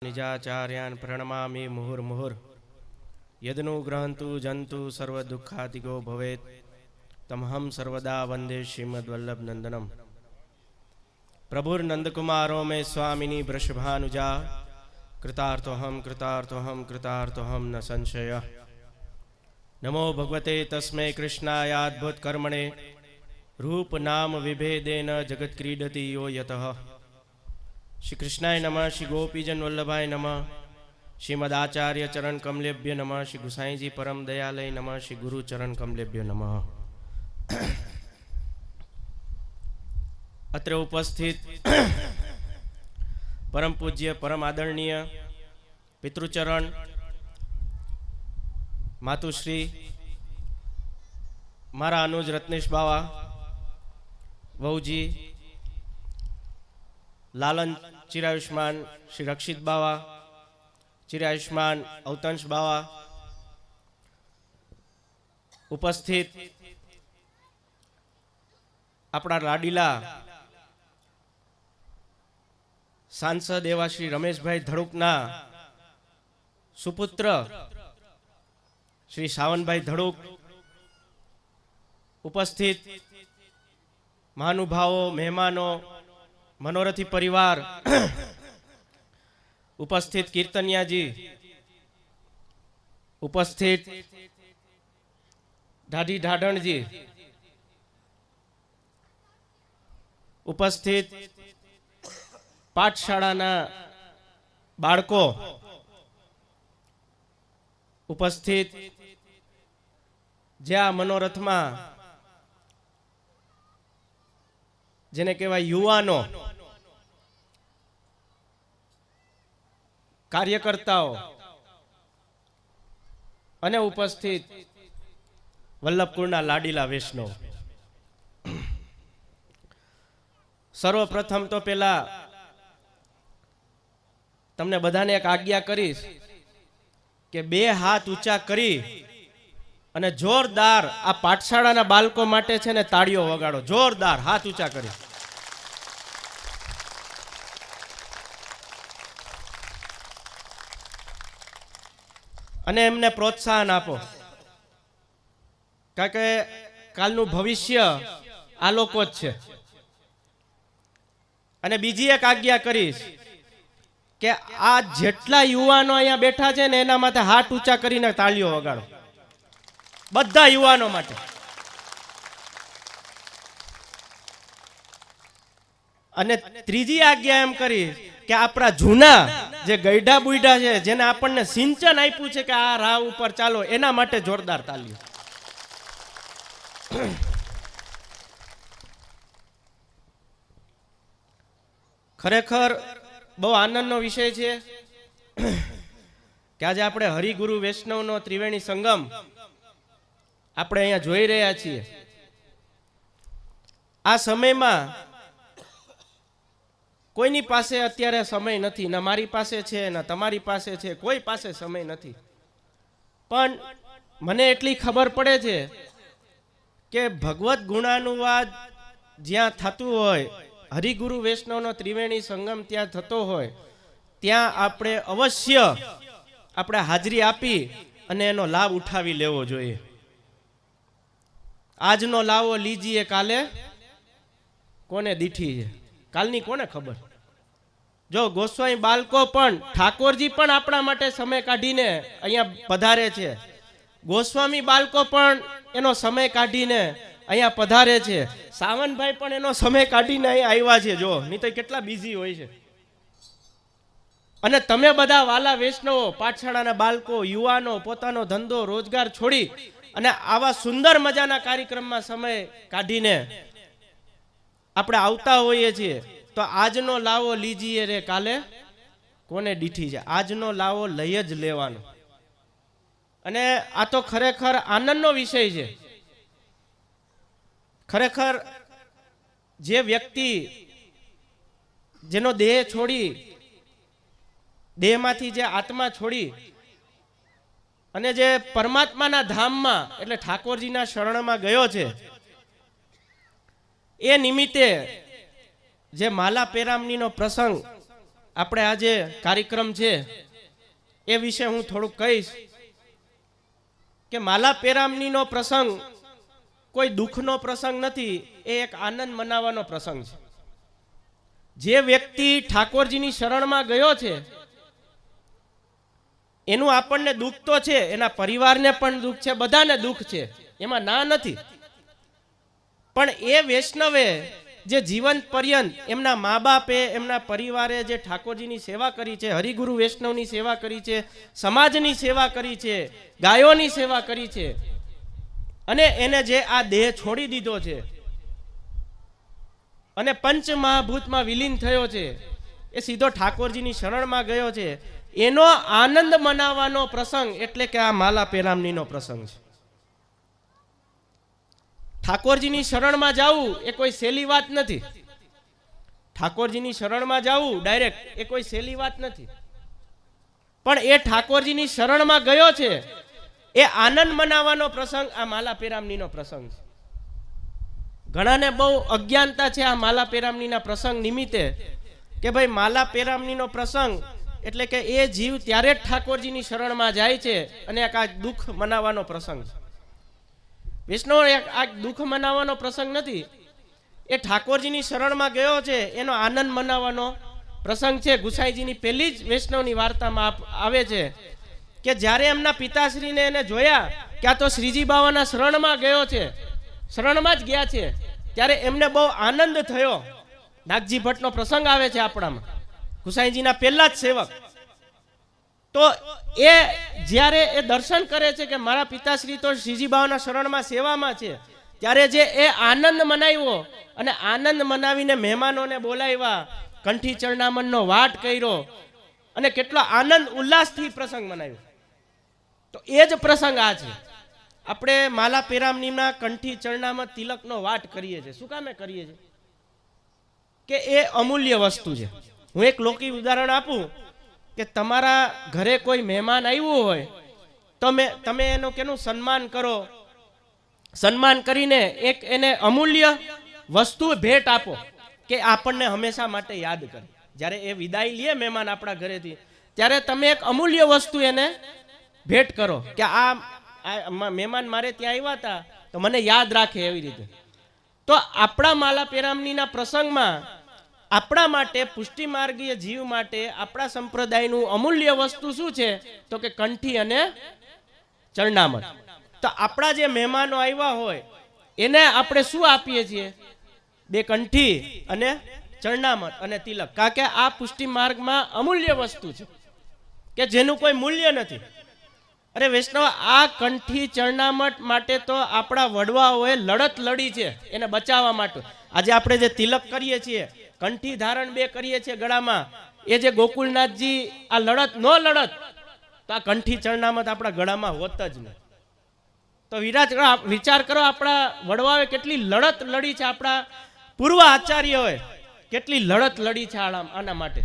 निजाचार्यान् प्रणमामि मुहुर्मुहुर् यदनुग्रहन्तु जन्तु सर्वदुःखातिगो भवेत् तमहं सर्वदा वन्दे श्रीमद्वल्लभनन्दनम्। प्रभुर्नन्दकुमारो मे स्वामिनी वृषभानुजा कृतार्थोऽहं न संशयः। नमो भगवते तस्मै कृष्णायाद्भुत कर्मणे रूप नाम विभेदेन जगत क्रीडति यो यतः। श्री कृष्णाय नमः, श्री गोपीजन वल्लभाय नमः, श्रीमदाचार्य चरण कमलेभ्य नमः, श्री गुसाई जी परम दयालय नमः, श्री गुरु चरण कमलेभ्य नमः। अत्र उपस्थित परम पूज्य परम आदरणीय पितृचरण मातुश्री मारा अनुज रत्नेश बावा, वहुजी लालन चिरायुष्मान श्री रक्षित बावा, चिरायुष्मान अवतंश बावा, उपस्थित अपना लाडीला सांसद एवं श्री रमेश भाई धड़ुकना सुपुत्र श्री सावन भाई धड़ुक, उपस्थित महानुभावों, मेहमानों, मनोरथी परिवार, उपस्थित कीर्तनिया जी, उपस्थित ढाडी ढाढण जी, उपस्थित पाठशाळाना बाळको, उपस्थित ज्या मनोरथ में जेने कहेवाय युवानो, कार्यकर्ताओं अने उपस्थित वल्लभकुळना लाडीला वैष्णव। सर्वप्रथम तो पेला तमने बधाने एक आज्ञा करीश के बे हाथ ऊंचा करी અને જોરદાર આ પાઠશાળાના બાળકો માટે છે ને તાળીઓ વગાડો, જોરદાર હાથ ઊંચા કરી અને એમને પ્રોત્સાહન આપો, કારણ કે કાલનું ભવિષ્ય આ લોકો જ છે। અને બીજી એક આજ્ઞા કરીશ કે આ જેટલા યુવાનો અહીંયા બેઠા છે ને એના માટે હાથ ઊંચા કરીને તાળીઓ વગાડો, બધા યુવાનો માટે। અને ત્રીજી આજ્ઞા એમ કરી કે આપણા જૂના જે ગઈઢા બુઈઢા છે જેને આપણને સિંચન આપ્યું છે કે આ રાહ ઉપર ચાલો, એના માટે જોરદાર તાલીઓ। ખરેખર બહુ આનંદનો વિષય છે કે આજે આપણે હરિગુરુ વૈષ્ણવનો ત્રિવેણી સંગમ આપણે અહીંયા જોઈ રહ્યા છીએ। આ સમયમાં કોઈની પાસે અત્યારે સમય નથી, ના મારી પાસે છે ના તમારી પાસે છે, કોઈ પાસે સમય નથી। પણ મને એટલી ખબર પડે છે કે ભગવત ગુણાનુવાદ જ્યાં થતું હોય, હરિગુરુ વૈષ્ણવનો ત્રિવેણી સંગમ ત્યાં થતો હોય, ત્યાં આપણે અવશ્ય આપણે હાજરી આપી અને એનો લાભ ઉઠાવી લેવો જોઈએ। આજનો લાવો લીજીએ કાલે કોને દીઠી છે, કાલની કોને ખબર। જો ગોસ્વામી બાળકો પણ, ઠાકોરજી પણ આપણા માટે સમય કાઢીને અહીંયા પધારે છે, ગોસ્વામી બાળકો પણ એનો સમય કાઢીને અહીંયા પધારે છે, સાવનભાઈ પણ એનો સમય કાઢીને અહીંયા આવ્યા છે। જો નહીં તો કેટલા બિઝી હોય છે। અને તમે બધા વાલા વૈષ્ણવો, પાઠશાળાના બાળકો, યુવાનો પોતાનો ધંધો રોજગાર છોડી અને આવા સુંદર મજાના કાર્યક્રમમાં સમય કાઢીને આપણે આવતા હોઈએ છીએ, તો આજનો લાવો લીજીએ રે કાલે કોને દીઠી છે। આજનો લાવો લઈ જ લેવાનો। અને આ તો ખરેખર આનંદનો વિષય છે। ખરેખર જે વ્યક્તિ જેનો દેહ છોડી, દેહમાંથી જે આત્મા છોડી અને જે પરમાત્માના ધામમાં એટલે ઠાકોરજીના શરણમાં ગયો છે, એ નિમિત્તે જે માલા પેરામણીનો પ્રસંગ આપણે આજે કાર્યક્રમ છે એ વિશે હું થોડુંક કહીશ કે માલા પેરામણીનો પ્રસંગ કોઈ દુઃખનો પ્રસંગ નથી, એ એક આનંદ મનાવવાનો પ્રસંગ છે. જે વ્યક્તિ ઠાકોરજીની શરણમાં ગયો છે એનું આપણને દુઃખ તો છે, એના પરિવારને પણ દુઃખ છે, બધાને દુઃખ છે, એમાં ના નથી. પણ એ વૈષ્ણવે જે જીવન પર્યંત એમના મા બાપે એમના પરિવારે જે ઠાકોરજીની સેવા કરી છે, હરિગુરુ વૈષ્ણવની સેવા કરી છે, સમાજની સેવા કરી છે, ગાયોની સેવા કરી છે, અને એને જે આ દેહ છોડી દીધો છે અને પંચ મહાભૂતમાં વિલીન થયો છે, એ સીધો ઠાકોરજીની શરણમાં ગયો છે, એનો આનંદ મનાવવાનો પ્રસંગ એટલે કે આ માલા પેરામણીનો પ્રસંગ છે. ઠાકોરજીની શરણમાં જવું એ કોઈ સહેલી વાત નથી. ઠાકોરજીની શરણમાં જવું ડાયરેક્ટ એ કોઈ સહેલી વાત નથી. પણ એ ઠાકોરજીની શરણમાં ગયો છે, એ આનંદ મનાવવાનો પ્રસંગ આ માલા પેરામણીનો પ્રસંગ છે. ઘણાને બહુ અજ્ઞાનતા છે આ માલા પેરામણીના પ્રસંગ નિમિત્તે કે ભાઈ માલા પેરામણીનો પ્રસંગ એટલે કે એ જીવ ત્યારે જ ઠાકોરજીની શરણમાં જાય છે અને એક આ દુઃખ મનાવવાનો પ્રસંગ છે. વૈષ્ણવ આ દુઃખ મનાવવાનો પ્રસંગ નથી, એ ઠાકોરજીની શરણમાં ગયો છે એનો આનંદ મનાવવાનો પ્રસંગ છે. ગુસાઈજીની પહેલી જ વૈષ્ણવની વાર્તામાં આવે છે કે જ્યારે એમના પિતાશ્રીને એને જોયા કે આ તો શ્રીજી બાવાના શરણમાં ગયો છે, શરણમાં જ ગયા છે, ત્યારે એમને બહુ આનંદ થયો. નાગજી ભટ્ટનો પ્રસંગ આવે છે આપણામાં, ગુસાઈજીના પહેલા જ સેવક. તો એ જ્યારે એ દર્શન કરે છે કે મારા પિતાશ્રી તો શ્રીજી બાવાના શરણમાં સેવામાં છે, ત્યારે જે એ આનંદ મનાવ્યો અને આનંદ મનાવીને મહેમાનોને બોલાવ્યા, કંઠી ચરણામણનો વાટ કર્યો અને કેટલો આનંદ ઉલ્લાસથી પ્રસંગ મનાવ્યો. તો એ જ પ્રસંગ આ છે. આપણે માલા પેરામણીના કંઠી ચરણામણ તિલકનો વાટ કરીએ છીએ. શું કામે કરીએ છીએ? કે એ અમૂલ્ય વસ્તુ છે. હું એક લૌકિક ઉદાહરણ આપું કે તમારા ઘરે કોઈ મહેમાન આવ્યું હોય તો તમે એનું કેનું સન્માન કરો, સન્માન કરીને એક એને અમૂલ્ય વસ્તુ ભેટ આપો કે આપણને હંમેશા માટે યાદ કરે. જ્યારે એ વિદાય લે મહેમાન આપણા ઘરેથી, ત્યારે તમે એક અમૂલ્ય વસ્તુ એને ભેટ કરો કે આ મહેમાન મારે ત્યાં આવ્યા હતા તો મને યાદ રાખે, એવી રીતે. તો આપણા માલા પેરામણીના પ્રસંગમાં આપણા માટે પુષ્ટિ માર્ગીય જીવ માટે આપણા સંપ્રદાયનું અમૂલ્ય વસ્તુ શું છે તો કે કંઠી અને ચરણામણ. તો આપણા જે મહેમાનો આવ્યા હોય એને આપણે શું આપીએ છીએ? બે કંઠી અને ચરણામણ અને તિલક. કારણ કે આ પુષ્ટિ માર્ગમાં અમૂલ્ય વસ્તુ છે કે જેનું કોઈ મૂલ્ય નથી. અરે વૈષ્ણવ, આ કંઠી ચરણામણ માટે તો આપણા વડવાઓએ લડત લડી છે એને બચાવવા માટે. આજે આપણે જે તિલક કરીએ છીએ, કંઠી ધારણ બે કરીએ છીએ ગળામાં, એ જે ગોકુલનાથજી આ લડત ન લડત તો આ કંઠી ચરણામણ આપણા ગળામાં હોત જ નહીં. તો વિચાર કરો, આપણા વડવાઓએ કેટલી લડત લડી છે, આપણા પૂર્વ આચાર્યોએ કેટલી લડત લડી છે આના માટે.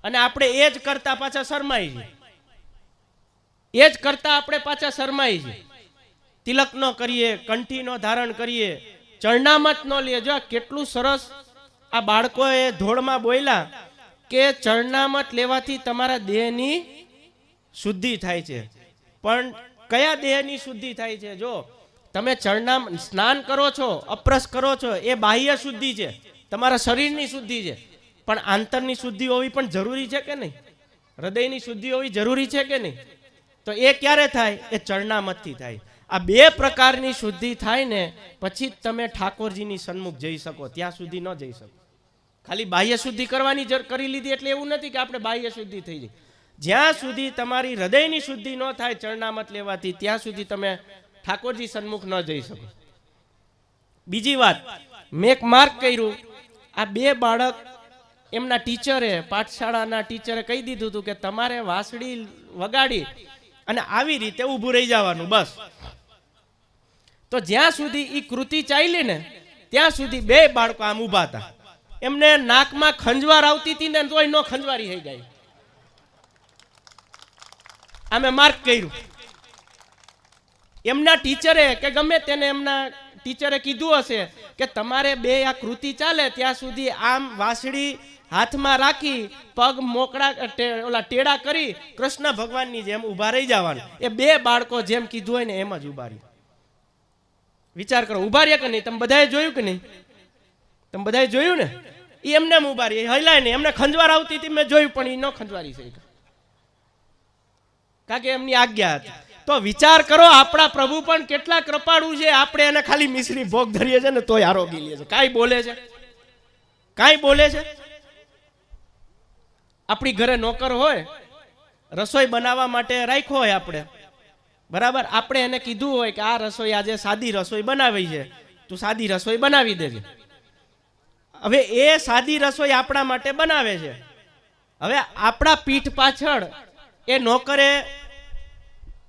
અને આપણે એ જ કરતા પાછા શરમાઈ છીએ, એ જ કરતા આપણે પાછા શરમાઈ છીએ. તિલક નો કરીએ, કંઠી નો ધારણ કરીએ, ચરણામત નો લઈએ. જો કેટલું સરસ આ બાળકોએ ધોળમાં બોલ્યા કે ચરણામત લેવાથી તમારા દેહની શુદ્ધિ થાય છે. પણ કયા દેહની શુદ્ધિ થાય છે? જો તમે સ્નાન કરો છો, અપ્રસ કરો છો, એ બાહ્ય શુદ્ધિ છે, તમારા શરીરની શુદ્ધિ છે. પણ આંતરની શુદ્ધિ હોવી પણ જરૂરી છે કે નહીં? હૃદયની શુદ્ધિ હોવી જરૂરી છે કે નહીં? તો એ ક્યારે થાય? એ ચરણામતથી થાય. આ બે પ્રકારની શુદ્ધિ થાય ને પછી તમે ઠાકોરજીની સન્મુખ જઈ શકો, ત્યાં સુધી ન જઈ શકો. ખાલી બાહ્ય શુદ્ધિ કરવાની કરી લીધી એટલે એવું નથી કે આપણે બાહ્ય શુદ્ધિ થઈ જાય. જ્યાં સુધી તમારી હૃદયની શુદ્ધિ ન થાય ચરણામત લેવાથી, ત્યાં સુધી તમે ઠાકોરજી સન્મુખ ન જઈ શકો. બીજી વાત, મેં એક માર્ક કર્યું, આ બે બાળક એમના ટીચરે, પાઠશાળાના ટીચરે કહી દીધું હતું કે તમારે વાંસળી વગાડી અને આવી રીતે ઊભું રહી જવાનું બસ. તો જ્યાં સુધી એ કૃતિ ચાલી ને ત્યાં સુધી બે બાળકો આમ ઊભા હતા. એમને નાકમાં ખંજવાર આવતી હતી ને તોય નો ખંજવારી થઈ ગઈ. અમે માર્ક કર્યું. એમના ટીચરે કે ગમે તેને એમના ટીચરે કીધું હશે કે તમારે બે આ કૃતિ ચાલે ત્યાં સુધી આમ વાંસળી હાથમાં રાખી પગ મોકળા ઓલા ટેડા કરી કૃષ્ણ ભગવાનની જેમ ઊભા રહી જવાનું. એ બે બાળકો જેમ કીધું હોય ને એમ જ ઊભા રહી. વિચાર કરો, ઊભા રહ્યા કે નહીં? તમે બધાએ જોયું કે નહીં? તમે બધાએ જોયું ને? એ એમને ઊભા રહી, હલાય નહીં. એમને ખંજવાર આવતી હતી, મેં જોયું, પણ એ ન ખંજવારી છે, કારણ કે એમની આજ્ઞા હતી. તો વિચાર કરો, આપણા પ્રભુ પણ કેટલા કૃપાળુ છે. આપણે એને ખાલી મિશ્રી ભોગ ધરીએ છીએ ને તોય આરોગી લે છે. કાંઈ બોલે છે? કાંઈ બોલે છે? આપણી ઘરે નોકર હોય, રસોઈ બનાવવા માટે રાખ્યો હોય આપણે, બરાબર, આપણે એને કીધું હોય કે આ રસોઈ આજે સાદી રસોઈ બનાવી છે, તું સાદી રસોઈ બનાવી દેજે. હવે એ સાદી રસોઈ આપણા માટે બનાવે છે. હવે આપણા પીઠ પાછળ એ નોકરે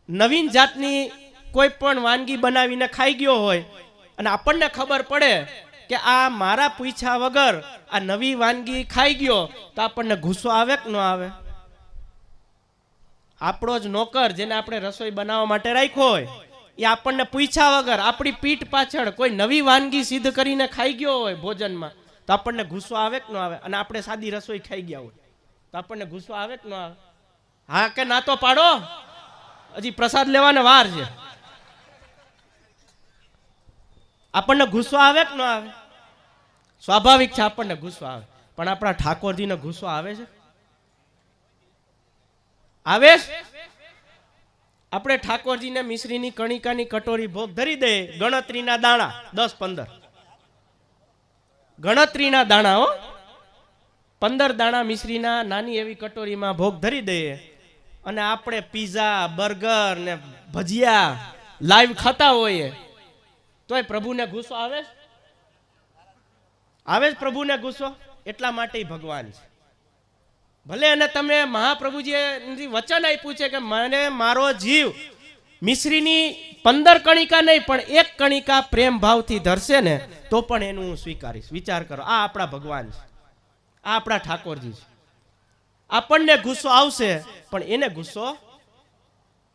નવીન જાતની કોઈ પણ વાનગી બનાવીને ખાઈ ગયો હોય અને આપણને ખબર પડે કે આ મારા પૂછ્યા વગર આ નવી વાનગી ખાઈ ગયો, તો આપણને ગુસ્સો આવે કે ન આવે? આપણો જ નોકર જેને આપણે રસોઈ બનાવવા માટે રાખ્યો હોય એ આપણને પૂછ્યા વગર આપણી પીઠ પાછળ કોઈ નવી વાનગી સિદ્ધ કરીને ખાઈ ગયો હોય ભોજનમાં, તો આપણને ગુસ્સો આવે કે ન આવે? અને આપણે સાદી રસોઈ ખાઈ ગયા હોય તો આપણને ગુસ્સો આવે કે ન આવે? હા કે ના તો પાડો, હજી પ્રસાદ લેવાને વાર છે. આપણને ગુસ્સો આવે કે ન આવે? સ્વાભાવિક છે આપણને ગુસ્સો આવે. પણ આપણા ઠાકોરજીને ગુસ્સો આવે છે? આવે? આપણે ઠાકોરજીને મિશ્રીની કણિકાની કટોરી ભોગ ધરી દે, ગણતરીના દાણા 10-15 ગણતરીના દાણા, હો, 15 દાણા મિશ્રીના નાની એવી કટોરીમાં ભોગ ધરી દઈએ અને આપણે પીઝા, બર્ગર ને ભજીયા લાઈવ ખાતા હોઈએ તોય પ્રભુને ગુસ્સો આવે? આવે જ પ્રભુને ગુસ્સો? એટલા માટે ભગવાન છે. ભલે અને તમે મહાપ્રભુજીએ વચન આપ્યું છે કે મને મારો જીવ મિશ્રીની 15 કણિકા નહીં પણ 1 કણિકા પ્રેમ ભાવથી ધરશે ને તો પણ એનું હું સ્વીકારીશ. વિચાર કરો, આ આપણા ભગવાન છે, આ આપણા ઠાકોરજી છે. આપણને ગુસ્સો આવશે પણ એને ગુસ્સો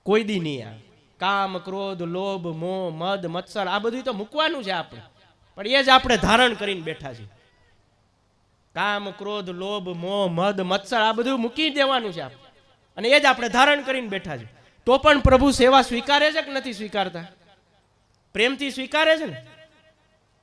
કોઈ દી નહીં આવે. કામ, ક્રોધ, લોભ, મોહ, મદ, મત્સર આ બધું તો મૂકવાનું છે આપણે, પણ એ જ આપણે ધારણ કરીને બેઠા છીએ. કામ, ક્રોધ, લોભ, મોહ, મદ, મત્સર આ બધું મૂકી દેવાનું છે આપણે, અને એ જ આપણે ધારણ કરીને બેઠા છે. તો પણ પ્રભુ સેવા સ્વીકારે છે કે નથી સ્વીકારતા? પ્રેમથી સ્વીકારે છે ને.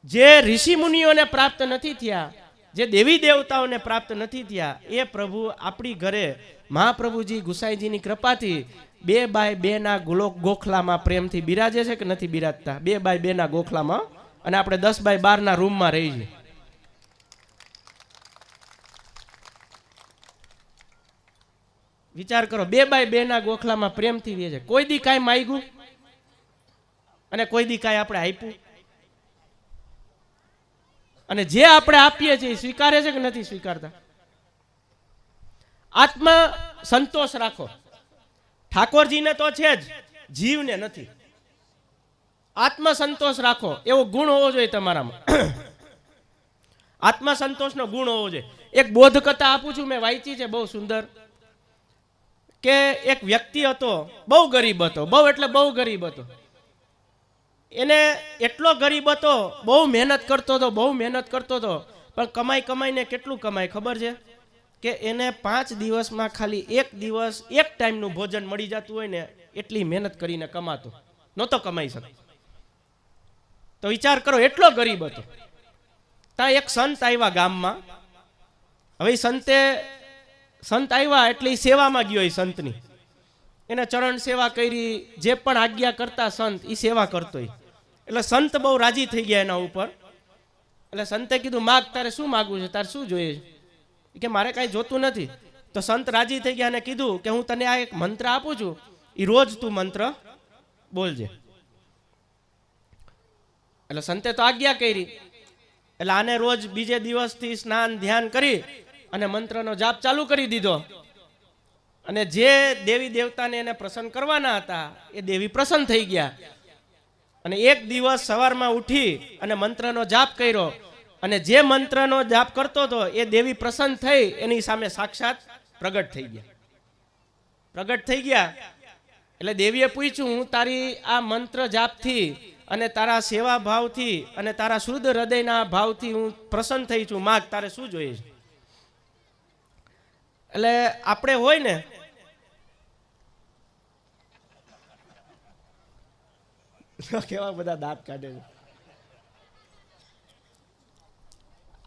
જે ઋષિ મુનિઓને પ્રાપ્ત નથી થયા, જે દેવી દેવતાઓને પ્રાપ્ત નથી થયા, એ પ્રભુ આપણી ઘરે મહાપ્રભુજી ગુસાઈજીની કૃપાથી 2x2 ના ગોખલામાં પ્રેમથી બિરાજે છે કે નથી બિરાજતા? 2x2 ના ગોખલામાં, અને આપણે 10x12 ના રૂમમાં રહી છીએ. વિચાર કરો, 2x2 ના ગોખલામાં પ્રેમથી રહે છે. કોઈ દી કાંઈ માંગ્યું અને કોઈ દી કાંઈ આપણે આપ્યું? અને જે આપણે આપીએ છીએ સ્વીકારે છે કે નથી સ્વીકારતા? આત્મા સંતોષ રાખો. ઠાકોરજીને તો છે જ, જીવને નથી. આત્મ સંતોષ રાખો, એવો ગુણ હોવો જોઈએ તમારામાં. આત્મ સંતોષનો ગુણ હોવો જોઈએ. એક બોધ કથા આપું છું, મેં વાંચી છે, બહુ સુંદર. કે એક વ્યક્તિ હતો, બહુ ગરીબ હતો, બહુ એટલે બહુ ગરીબ હતો. એને એટલો ગરીબ હતો, બહુ મહેનત કરતો હતો, બહુ મહેનત કરતો હતો, પણ કમાઈને કેટલું કમાય ખબર છે? કે એને 5 દિવસમાં ખાલી 1 દિવસ 1 ટાઈમનું ભોજન મળી જતું હોય ને એટલી મહેનત કરીને કમાતો નહોતો કમાઈ શકતો. તો વિચાર કરો, એટલો ગરીબ હતો. ત્યાં એક સંત આવ્યા ગામમાં. હવે સંત આવ્યા એટલે એ સેવામાં ગયો. એ સંતની એને ચરણ સેવા કરી, જે પણ આજ્ઞા કરતા સંત એ સેવા કરતો. એટલે સંત બહુ રાજી થઈ ગયા એના ઉપર. એટલે સંતે કીધું, માગ, તારે શું માગવું છે, તારે શું જોઈએ છે? કે મારે કાંઈ જોતું નથી. તો સંત રાજી થઈ ગયા અને કીધું કે હું તને આ એક મંત્ર આપું છું, એ રોજ તું મંત્ર બોલજે. એટલે સંતે તો આજ્ઞા કરી. એટલે આને રોજ બીજે દિવસથી સ્નાન ધ્યાન કરી અને મંત્રનો જાપ ચાલુ કરી દીધો. અને જે દેવી દેવતાને એને પ્રસન્ન કરવાના હતા એ દેવી પ્રસન્ન થઈ ગયા. અને એક દિવસ સવારમાં ઉઠી અને મંત્રનો જાપ કર્યો, અને જે મંત્રનો જાપ કરતો હતો એ દેવી પ્રસન્ન થઈ, એની સામે સાક્ષાત પ્રગટ થઈ ગયા. એટલે દેવીએ પૂછ્યું, હું તારી આ મંત્ર જાપથી અને તારા સેવા ભાવથી અને તારા શુદ્ધ હૃદયના ભાવથી હું પ્રસન્ન થઈ છું, માગ, તારે શું જોઈએ છે? એટલે આપણે હોય ને કેવા બધા દાંત કાઢે છે.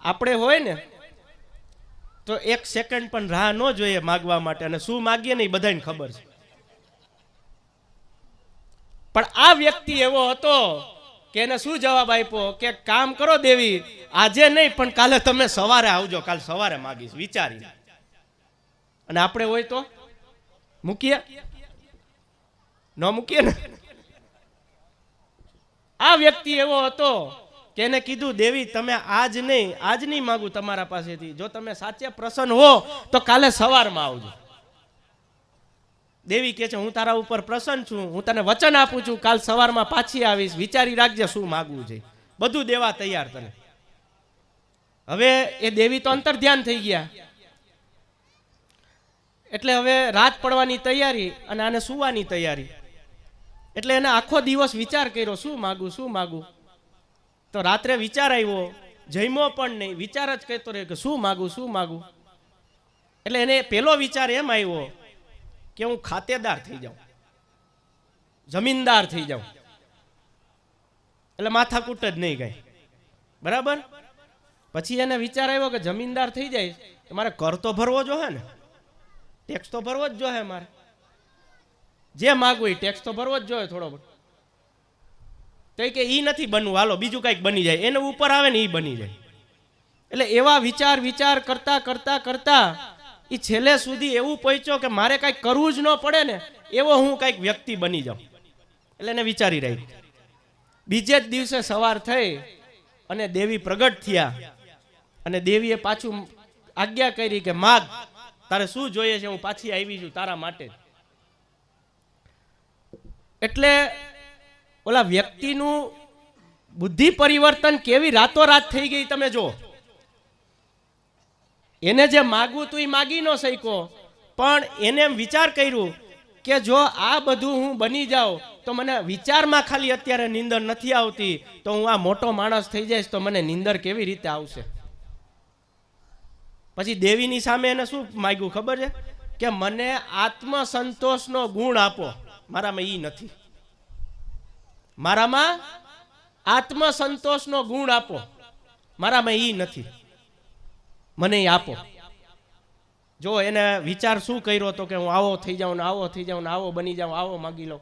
આપણે હોય ને તો એક સેકન્ડ પણ રાહ ન જોઈએ માગવા માટે, અને શું માગીએ ને એ બધાને ખબર છે. પણ આ વ્યક્તિ એવો હતો કે એને શું જવાબ આપ્યો કે કામ કરો દેવી, આજે નહીં પણ કાલે તમે સવારે આવજો, કાલ સવારે માગીશ વિચારી. અને આપણે હોય તો મૂકીએ ન મૂકીએ ને. આ વ્યક્તિ એવો હતો કે એને કીધું દેવી તમે આજ નહીં માગું તમારા પાસેથી, જો તમે સાચે પ્રસન્ન હો તો કાલે સવારમાં આવજો. દેવી કહે છે હું તારા ઉપર પ્રસન્ન છું, હું તને વચન આપું છું કાલ સવારમાં પાછી આવીશ, વિચારી રાખજે શું માગવું છે, બધું દેવા તૈયાર તને. હવે એ દેવી તો અંતર ધ્યાન થઈ ગયા, એટલે હવે રાત પડવાની તૈયારી અને આને સુવાની તૈયારી. એટલે એને આખો દિવસ વિચાર કર્યો શું માગું. તો રાત્રે વિચાર આવ્યો, જમ્યો પણ નહીં, વિચાર જ કહેતો રહ્યો કે શું માગું. એટલે એને પેલો વિચાર એમ આવ્યો કે હું ખાતેદાર થઈ જાઉં, જમીનદાર થઈ જાઉં, એટલે માથાકૂટ જ નહીં ગઈ. બરાબર. પછી એને વિચાર આવ્યો કે જમીનદાર થઈ જાય તો મારે કર તો ભરવો જોઈએ ને, ટેક્સ તો ભરવો જ જોઈએ મારે, જે માગવું એ ટેક્સ તો ભરવો જ જોઈએ થોડો બધો. તો કે ઈ નથી બનવું, હાલો બીજું કંઈક બની જાય, એને ઉપર આવે ને એ બની જાય. એટલે એવા વિચાર કરતા એ છેલ્લે સુધી એવું પહોંચ્યો કે મારે કંઈક કરવું જ ન પડે ને એવો હું કંઈક વ્યક્તિ બની જાઉં. એટલે એને વિચારી રહી. બીજે જ દિવસે સવાર થઈ અને દેવી પ્રગટ થયા, અને દેવીએ પાછું આજ્ઞા કરી કે માગ, તારે શું જોઈએ છે, હું પાછી આવી છું તારા માટે. એટલે ઓલા વ્યક્તિનું બુદ્ધિ પરિવર્તન કેવી રાતોરાત થઈ ગઈ તમે જો. એને જે માગવું તું એ માગી ન શક્યો, પણ એને એમ વિચાર કર્યું કે જો આ બધું હું બની જાઉં તો મને વિચારમાં ખાલી અત્યારે નીંદર નથી આવતી, તો હું આ મોટો માણસ થઈ જઈશ તો મને નીંદર કેવી રીતે આવશે. પછી દેવીની સામે એને શું માગ્યું ખબર છે કે મને આત્મસંતોષનો ગુણ આપો, મારામાં ઈ નથી. મારામાં આત્મસંતોષનો ગુણ આપો, મારામાં ઈ નથી, મને ઈ આપો. જો એને વિચાર શું કર્યો હતો કે હું આવો થઈ જાઉં ને આવો બની જાઉં, આવો માગી લઉં.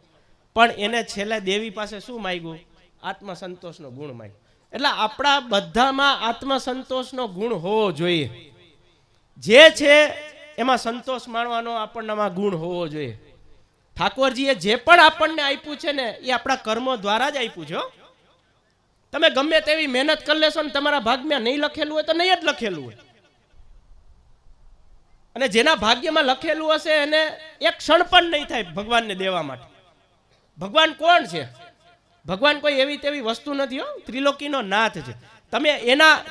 પણ એને છેલ્લે દેવી પાસે શું માગ્યું? આત્મસંતોષનો ગુણ માગ્યો. એટલે આપણા બધામાં આત્મસંતોષનો ગુણ હોવો જોઈએ. જે છે એમાં સંતોષ માણવાનો આપણનામાં ગુણ હોવો જોઈએ. ઠાકોરજીએ જે પણ આપણને આપ્યું છે ને એ આપણા કર્મો દ્વારા જ આપ્યું છે. તમે ગમે તેવી મહેનત કરી લેશો ને તમારા ભાગ્યમાં નહીં લખેલું હોય તો નહીં જ લખેલું હોય. અને જેના ભાગ્યમાં લખેલું હશે એને એક ક્ષણ પણ નહીં થાય ભગવાનને દેવા માટે. ભગવાન કોણ છે? ભગવાન કોઈ એવી તેવી વસ્તુ નથી હો, ત્રિલોકીનો નાથ છે.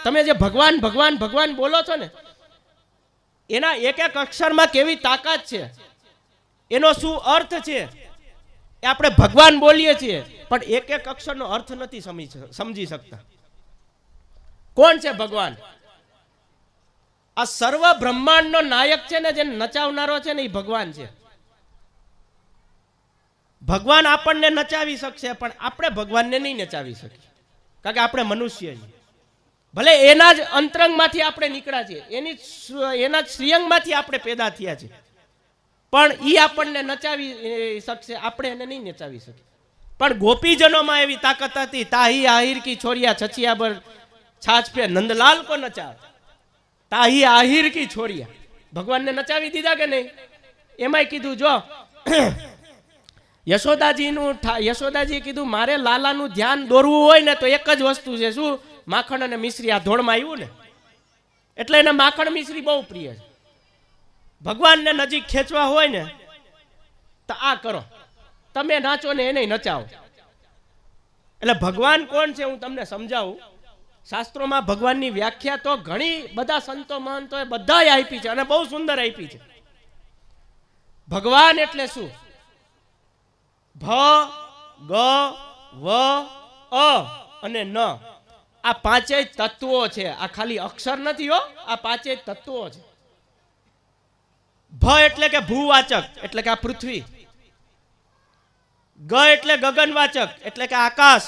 તમે જે ભગવાન બોલો છો ને એના એક એક અક્ષરમાં કેવી તાકાત છે, એનો શું અર્થ છે એ આપણે ભગવાન બોલીએ છીએ પણ એક એક અક્ષરનો અર્થ નથી સમજી શકતા. કોણ છે ભગવાન? આ સર્વ બ્રહ્માંડનો નાયક છે ને, જે નચાવનારો છે ને એ ભગવાન છે. ભગવાન આપણને નચાવી શકશે પણ આપણે ભગવાનને નહીં નચાવી શકીએ, કારણ કે આપણે મનુષ્ય છીએ. ભલે એના જ અંતરંગમાંથી આપણે નીકળ્યા છીએ, એના જ શ્રીઅંગમાંથી આપણે પેદા થયા છીએ, પણ એ આપણને નચાવી શકશે, આપણે એને નહીં નચાવી શકીએ. પણ ગોપીજનોમાં એવી તાકાત હતી. તાહી આહિર કી છોરિયા છછિયા પર છાછ પે નંદલાલ કો નચાવ, તાહી આહિર કી છોરિયા. ભગવાનને નચાવી દીધા કે નહીં? એમાંય કીધું જો યશોદાજી કીધું મારે લાલાનું ધ્યાન દોરવું હોય ને તો એક જ વસ્તુ છે, શું? માખણ અને મિશ્રી. આ ધોળમાં આવ્યું ને એટલે એને માખણ મિશ્રી બહુ પ્રિય છે. ભગવાનને નજીક ખેંચવા હોય ને તો આ કરો, તમે નાચો ને એને નચાવો. એટલે ભગવાન કોણ છે હું તમને સમજાવું. શાસ્ત્રોમાં ભગવાનની વ્યાખ્યા તો ઘણી બધા સંતો મહંતોએ બધાએ આપી છે અને બહુ સુંદર આપી છે. ભગવાન એટલે શું? ભ, ગ, વ, અ અને ન. આ પાંચેય તત્વો છે. આ ખાલી અક્ષર નથી હો, આ પાંચેય તત્વો છે. ભ એટલે કે ભૂવાચક એટલે કે આ પૃથ્વી, ગ એટલે ગગનવાચક એટલે કે આકાશ,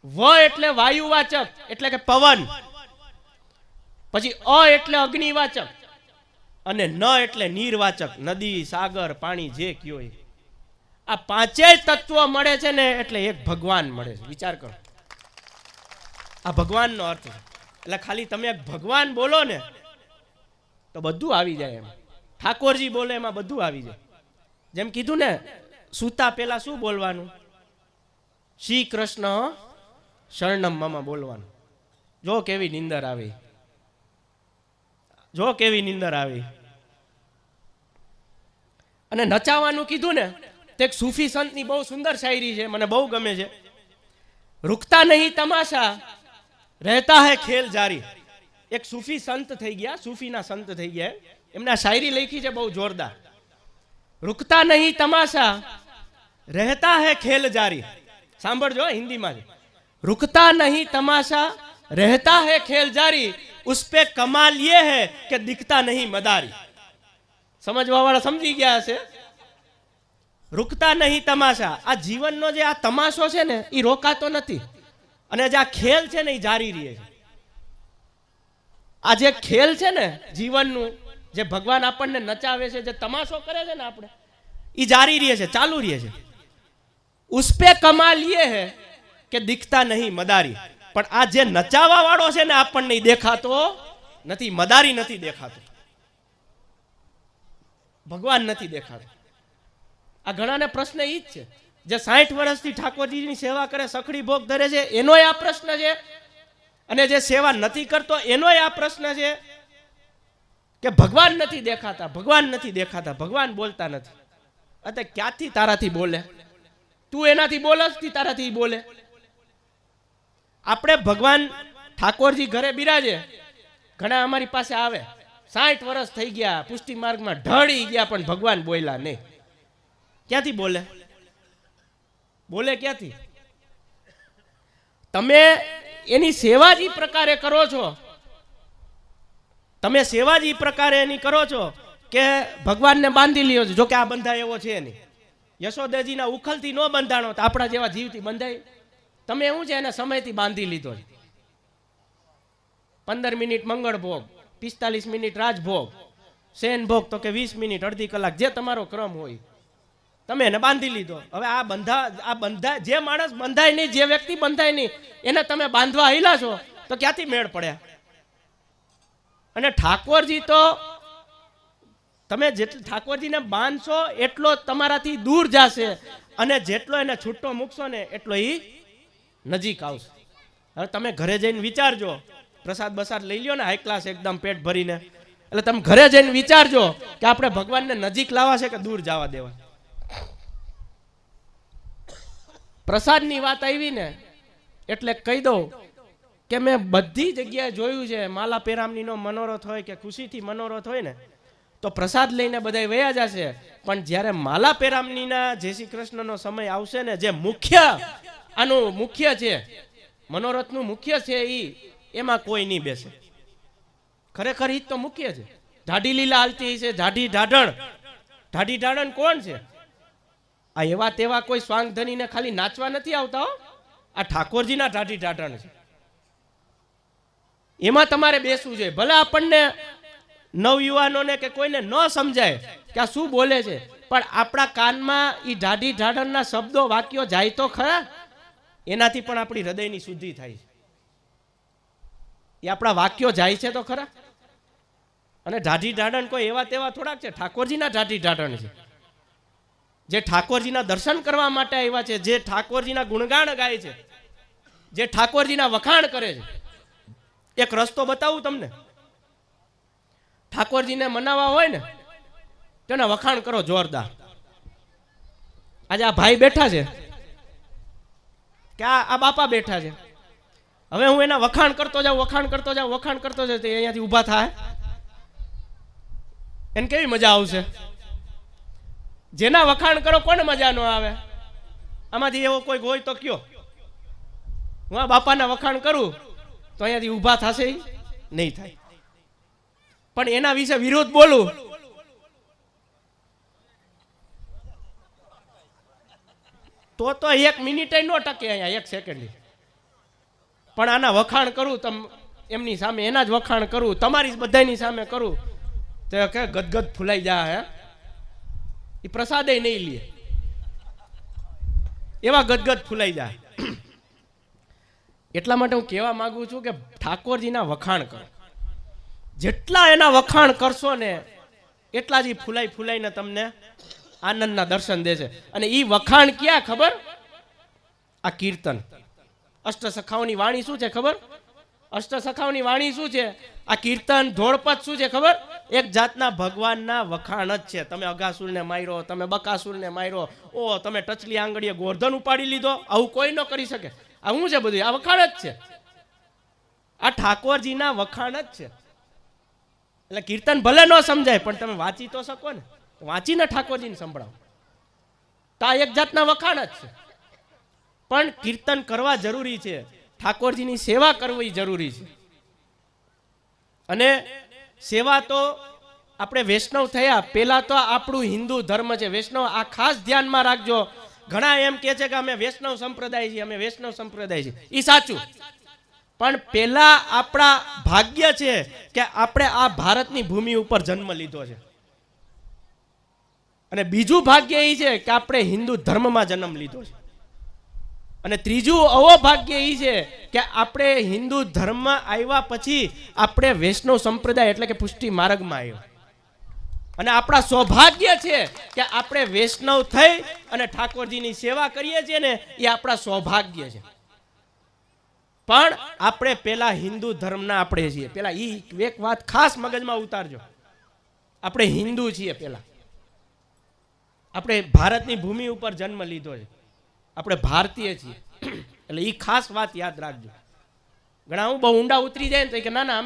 વ એટલે વાયુવાચક એટલે કે પવન, પછી અ એટલે અગ્નિવાચક અને ન એટલે નીરવાચક, નદી, સાગર, પાણી જે કયો એ. આ પાંચેય તત્વો મળે છે ને એટલે એક ભગવાન મળે છે. વિચાર કરો, આ ભગવાનનો અર્થ છે. એટલે ખાલી તમે એક ભગવાન બોલો ને તો બધું આવી જાય. એમ ઠાકોરજી બોલે એમાં બધું આવી જાય. જેમ કીધું ને, સૂતા પેલા શું બોલવાનું? શ્રી કૃષ્ણ શરણમ મમ બોલવાનું. જો કેવી નિંદર આવી, જો કેવી નિંદર આવી. અને નચાવાનું કીધું ને, તે એક સૂફી સંતની બહુ સુંદર શાયરી છે, મને બહુ ગમે છે. રૂકતા નહીં તમાશા, રહેતા હૈ ખેલ જારી. એક સૂફી સંત થઈ ગયા, સૂફીના સંત થઈ ગયા, એમના શાયરી લખી છે બહુ જોરદાર. રૂકતા નહીં તમાશા, રહેતા હૈ ખેલ જારી. સાંભળજો હિન્દીમાં છે. रुकता नहीं तमाशा, रहता है खेल जारी, उस पे कमाल ये है कि दिखता नहीं मदारी. समझवा वाला समझी गया हशे. रुकता नहीं तमाशा, आ जीवनનો જે આ તમાશો છે ને એ રોકાતો નથી, અને જે આ ખેલ છે ને એ જારી રહે છે. આ જે ખેલ છે ને જીવનનું, જે ભગવાન આપણને નચાવે છે, જે તમાશો કરે છે ને આપણે, એ જારી રહે છે, ચાલુ રહે છે. ઉસ પે કમાલ ये है કે દિખતા નહીં મદારી. પણ આ જે નચાવા વાળો છે ને આપણને દેખાતો નથી, મદારી નથી દેખાતો, ભગવાન નથી દેખાતો. આ ઘણાને પ્રશ્ન ઈ જ છે. જે 60 વર્ષથી ઠાકોરજીની સેવા કરે, સખડી ભોગ ધરે છે, એનોય આ પ્રશ્ન છે. અને જે સેવા નથી કરતો એનોય આ પ્રશ્ન છે કે ભગવાન નથી દેખાતા, ભગવાન નથી દેખાતા, ભગવાન બોલતા નથી. અત્યારે ક્યાંથી તારાથી બોલે? તું એનાથી બોલસ થી તારાથી બોલે? આપણે ભગવાન ઠાકોરજી ઘરે બિરાજે, ઘણા અમારી પાસે આવે, 60 વર્ષ થઈ ગયા, પુષ્ટિ માર્ગમાં ઢળી ગયા, પણ ભગવાન બોલ્યા નહીં. ક્યાંથી બોલે? બોલે ક્યાંથી? તમે એની સેવા જ ઈ પ્રકારે કરો છો, તમે સેવા જ ઈ પ્રકારે એની કરો છો કે ભગવાનને બાંધી લ્યો છો. જો કે આ બંધાય એવો છે નહીં. યશોદાજીના ઉખલથી ન બંધાણો તો આપણા જેવા જીવથી બંધાય. તમે શું છે એને સમયથી બાંધી લીધો છે. 15 મિનિટ મંગળ ભોગ, 45 મિનિટ રાજભોગ, શેન ભોગ તો કે 20 મિનિટ, અડધી કલાક, જે તમારો ક્રમ હોય તમે એને બાંધી લીધો. હવે આ બંધા જે માણસ બંધાય નહીં, જે વ્યક્તિ બંધાય નહીં, એને તમે બાંધવા હિલા છો તો ક્યાંથી મેળ પડ્યા? અને ઠાકોરજી તો તમે જેટલું ઠાકોરજીને બાંધશો એટલો તમારાથી દૂર જશે, અને જેટલો એને છૂટો મૂકશો ને એટલો એ નજીક આવશે. હવે તમે ઘરે જઈને વિચારજો, પ્રસાદ બસાદ લઈ લ્યો ને હાઈ ક્લાસ એકદમ પેટ ભરીને, એટલે તમે ઘરે જઈને વિચારજો કે આપણે ભગવાનને નજીક લાવવા છે કે દૂર જવા દેવા. પ્રસાદની વાત આવી ને એટલે કહી દઉં કે મેં બધી જગ્યાએ જોયું છે, માલા પેરામણીનો મનોરથ હોય કે ખુશીથી મનોરથ હોય ને તો પ્રસાદ લઈને બધા વયા જશે, પણ જ્યારે માલા પેરામણીના જય શ્રી કૃષ્ણનો સમય આવશે ને, જે મુખ્ય આનું મુખ્ય છે, મનોરથનું મુખ્ય છે, એમાં કોઈ નહીં બેસે. ખરેખર ઈ તો મુખ્ય છે. ઢાઢી લીલા હાલતી છે, ઢાઢી ઢાઢણ કોણ છે? આ એવા તેવા કોઈ સ્વાંગ ધનીને ખાલી નાચવા નથી આવતા. આ ઠાકોરજીના ઢાઢી ઢાઢણ છે. એમાં તમારે બેસવું જોઈએ. ભલે આપણને નવયુવાનોને કે કોઈને ન સમજાય કે આ શું બોલે છે, પણ આપણા કાનમાં એ ઢાઢી ઢાઢણના શબ્દો વાક્યો જાય તો ખરા. એનાથી પણ આપણી હૃદયની શુદ્ધિ થાય છે. એ આપણા વાક્યો જાય છે તો ખરા. અને ઢાઢી ઢાઢણ કોઈ એવા તેવા થોડાક છે, ઠાકોરજીના ઢાઢી ઢાઢણ છે, જે ઠાકોરજીના દર્શન કરવા માટે આવ્યા છે, જે ઠાકોરજીના ગુણગાન ગાય છે, જે ઠાકોરજીના વખાણ કરે છે. એક રસ્તો બતાવું તમને. ઠાકોરજીને મનાવવા હોય ને તેના વખાણ કરો જોરદાર. આજે આ ભાઈ બેઠા છે કે આ બાપા બેઠા છે, હવે હું એના વખાણ કરતો જાઉં તો અહીંયાથી ઊભા થાય, એને કેવી મજા આવશે? જેના વખાણ કરો કોને મજા ન આવે? આમાંથી એવો કોઈ હોય તો કયો. હું આ બાપાના વખાણ કરું તો અહીંયાથી ઊભા થશે નહીં થાય. પણ એના વિશે વિરોધ બોલું તો 1 મિનિટ ન ટકે અહીંયા 1 સેકન્ડ. પણ આના વખાણ કરું એમની સામે, એના જ વખાણ કરું, તમારી બધાની સામે કરું તો કે ગદગદ ફૂલાઈ જા. હે એ પ્રસાદે નહીં લે, એવા ગદગદ ફૂલાઈ જાય. એટલા માટે હું કહેવા માંગુ છું કે ઠાકોરજીના વખાણ કરો. જેટલા એના વખાણ કરશો ને એટલા જ ફૂલાઈને તમને આનંદના દર્શન દેશે. અને એ વખાણ ક્યાં ખબર? આ કીર્તન અષ્ટસખાઓની વાણી શું છે ખબર? અષ્ટસખાઓની વાણી શું છે? આ કીર્તન ધોળપદ શું છે ખબર? એક જાતના ભગવાનના વખાણ જ છે. તમે અઘાસુરને માર્યો, તમે બકાસુરને માર્યો, ઓ તમે ટચલી આંગળીએ ગોર્ધન ઉપાડી લીધો, આવું કોઈ ન કરી શકે. આ શું છે બધું? આ વખાણ જ છે. આ ઠાકોરજીના વખાણ જ છે. એટલે કીર્તન ભલે ન સમજાય પણ તમે વાંચી તો શકો ને, વાંચીને ઠાકોરજીને સંભળાવો તો આ એક જાતના વખાણ જ છે. પણ કીર્તન કરવા જરૂરી છે, ઠાકોરજીની સેવા કરવી જરૂરી છે. અને સેવા તો આપણે વૈષ્ણવ થયા પહેલા તો આપણું હિન્દુ ધર્મ છે. વૈષ્ણવ આ ખાસ ધ્યાનમાં રાખજો. ઘણા એમ કહે છે કે અમે વૈષ્ણવ સંપ્રદાય છીએ, અમે વૈષ્ણવ સંપ્રદાય છીએ. એ સાચું, પણ પહેલા આપણા ભાગ્ય છે કે આપણે આ ભારતની ભૂમિ ઉપર જન્મ લીધો છે. અને બીજું ભાગ્ય એ છે કે આપણે હિન્દુ ધર્મમાં જન્મ લીધો છે. અને ત્રીજું અવભાગ્ય એ છે કે આપણે હિન્દુ ધર્મ આવ્યા પછી આપણે વૈષ્ણવ સંપ્રદાય એટલે કે પુષ્ટિ માર્ગમાં આવ્યો. અને આપણા સૌભાગ્ય છે કે આપણે વૈષ્ણવ થઈ અને ઠાકોરજીની સેવા કરીએ છીએ ને, એ આપણા સૌભાગ્ય છે. પણ આપણે પેલા હિન્દુ ધર્મના આપણે છીએ. પેલા એક વાત ખાસ મગજમાં ઉતારજો, આપણે હિન્દુ છીએ. પેલા આપણે ભારતની ભૂમિ ઉપર જન્મ લીધો છે, આપણે ભારતીય છીએ. એટલે એ ખાસ વાત યાદ રાખજો. ઘણા હું બહુ ઊંડા ઉતરી જાય ને તો કે ના ના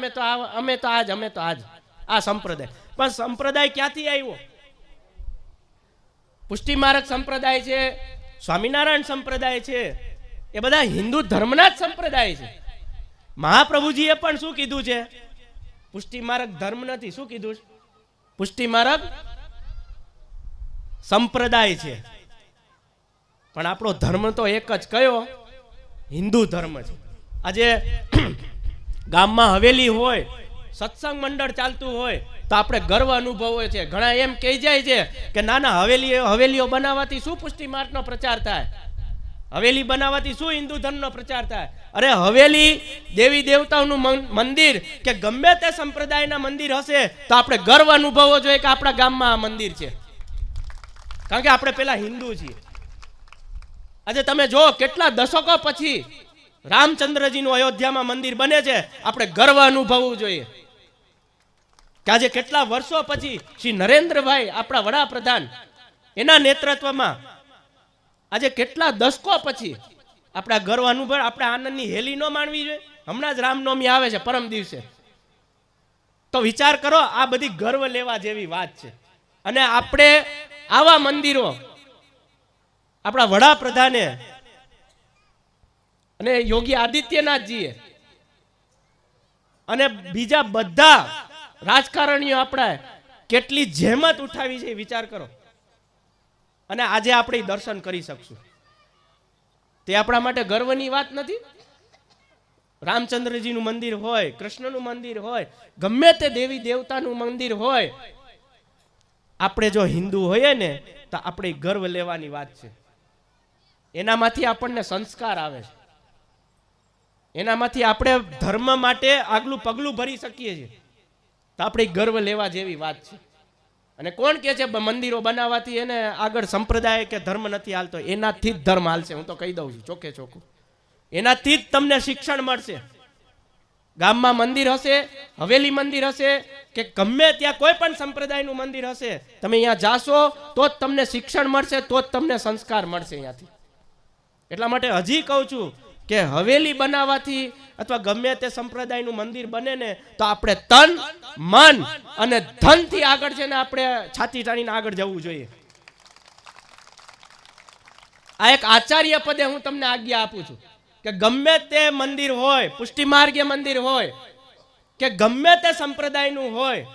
અમે તો આજ આ સંપ્રદાય. પણ સંપ્રદાય ક્યાંથી આવ્યો? પુષ્ટિ માર્ગ સંપ્રદાય છે, સ્વામિનારાયણ સંપ્રદાય છે, એ બધા હિન્દુ ધર્મના જ સંપ્રદાય છે. મહાપ્રભુજીએ પણ શું કીધું છે? પુષ્ટિ માર્ગ ધર્મ નથી. શું કીધું છે? પુષ્ટિ માર્ગ સંપ્રદાય છે. પણ આપણો ધર્મ તો એક જ કયો? હિન્દુ ધર્મ છે. આજે ગામમાં હવેલી હોય, સત્સંગ મંડળ ચાલતું હોય તો આપણે ગર્વ અનુભવો છે. ઘણા એમ કહી જાય છે કે ના ના હવેલીઓ બનાવવાથી શું પુષ્ટિ માર્ગનો પ્રચાર થાય? હવેલી બનાવવાથી શું હિન્દુ ધર્મનો પ્રચાર થાય? અરે હવેલી દેવી દેવતાઓનું મંદિર કે ગમે તે સંપ્રદાયના મંદિર હશે તો આપણે ગર્વ અનુભવવો જોઈએ કે આપણા ગામમાં આ મંદિર છે. કારણ કે આપણે પેલા હિન્દુ છીએ. આજે તમે જો કેટલા દશકો પછી રામચંદ્રજીનું અયોધ્યામાં મંદિર બને છે, આપણે ગર્વ અનુભવવું જોઈએ. કે આજે કેટલા વર્ષો પછી શ્રી નરેન્દ્રભાઈ આપણા વડાપ્રધાન એના નેતૃત્વમાં આજે કેટલા દશકો પછી આપણા ગર્વ અનુભવ, આપણે આનંદની હેલી ન માણવી જોઈએ? હમણાં જ રામનવમી આવે છે, પરમ દિવસે. તો વિચાર કરો, આ બધી ગર્વ લેવા જેવી વાત છે. અને આપણે આવા મંદિરો આપણા વડાપ્રધાને અને યોગી આદિત્યનાથજીએ અને બીજા બધા રાજકારણીઓ આપણા કેટલી જહેમત ઉઠાવી છે, વિચાર કરો. અને આજે આપણે દર્શન કરી શકશું. તે આપણા માટે ગર્વની વાત નથી? રામચંદ્રજીનું મંદિર હોય, કૃષ્ણનું મંદિર હોય, ગમે તે દેવી દેવતાનું મંદિર હોય, આપણે જો હિન્દુ હોઈએ ને તો આપણે ગર્વ લેવાની વાત છે. એનામાંથી આપણને સંસ્કાર આવે છે, એનામાંથી આપણે ધર્મ માટે આગલું પગલું ભરી શકીએ છીએ. તો આપણે ગર્વ લેવા જેવી વાત છે. અને કોણ કહે છે મંદિરો બનાવવાથી એને આગળ સંપ્રદાય કે ધર્મ નથી હાલતો? એનાથી જ ધર્મ હાલશે. હું તો કહી દઉં છું ચોખ્ખે ચોખ્ખું, એનાથી જ તમને શિક્ષણ મળશે. ગામમાં મંદિર હશે, હવેલી મંદિર હશે કે ગમે ત્યાં કોઈ પણ સંપ્રદાયનું મંદિર હશે, તમે અહીંયા જાશો તો જ તમને શિક્ષણ મળશે, તો જ તમને સંસ્કાર મળશે અહીંયાથી. એટલા માટે હજી કહું છું કે હવેલી બનાવવાથી અથવા ગમે તે સંપ્રદાયનું મંદિર બને ને તો આપણે તન મન અને ધનથી આગળ છે ને આપણે છાતી ટાણીને આગળ જવું જોઈએ. આ એક આચાર્ય પદે હું તમને આજ્ઞા આપું છું કે ગમે તે મંદિર હોય, પુષ્ટિ માર્ગીય મંદિર હોય, કે ગમે તે સંપ્રદાયનું હોય,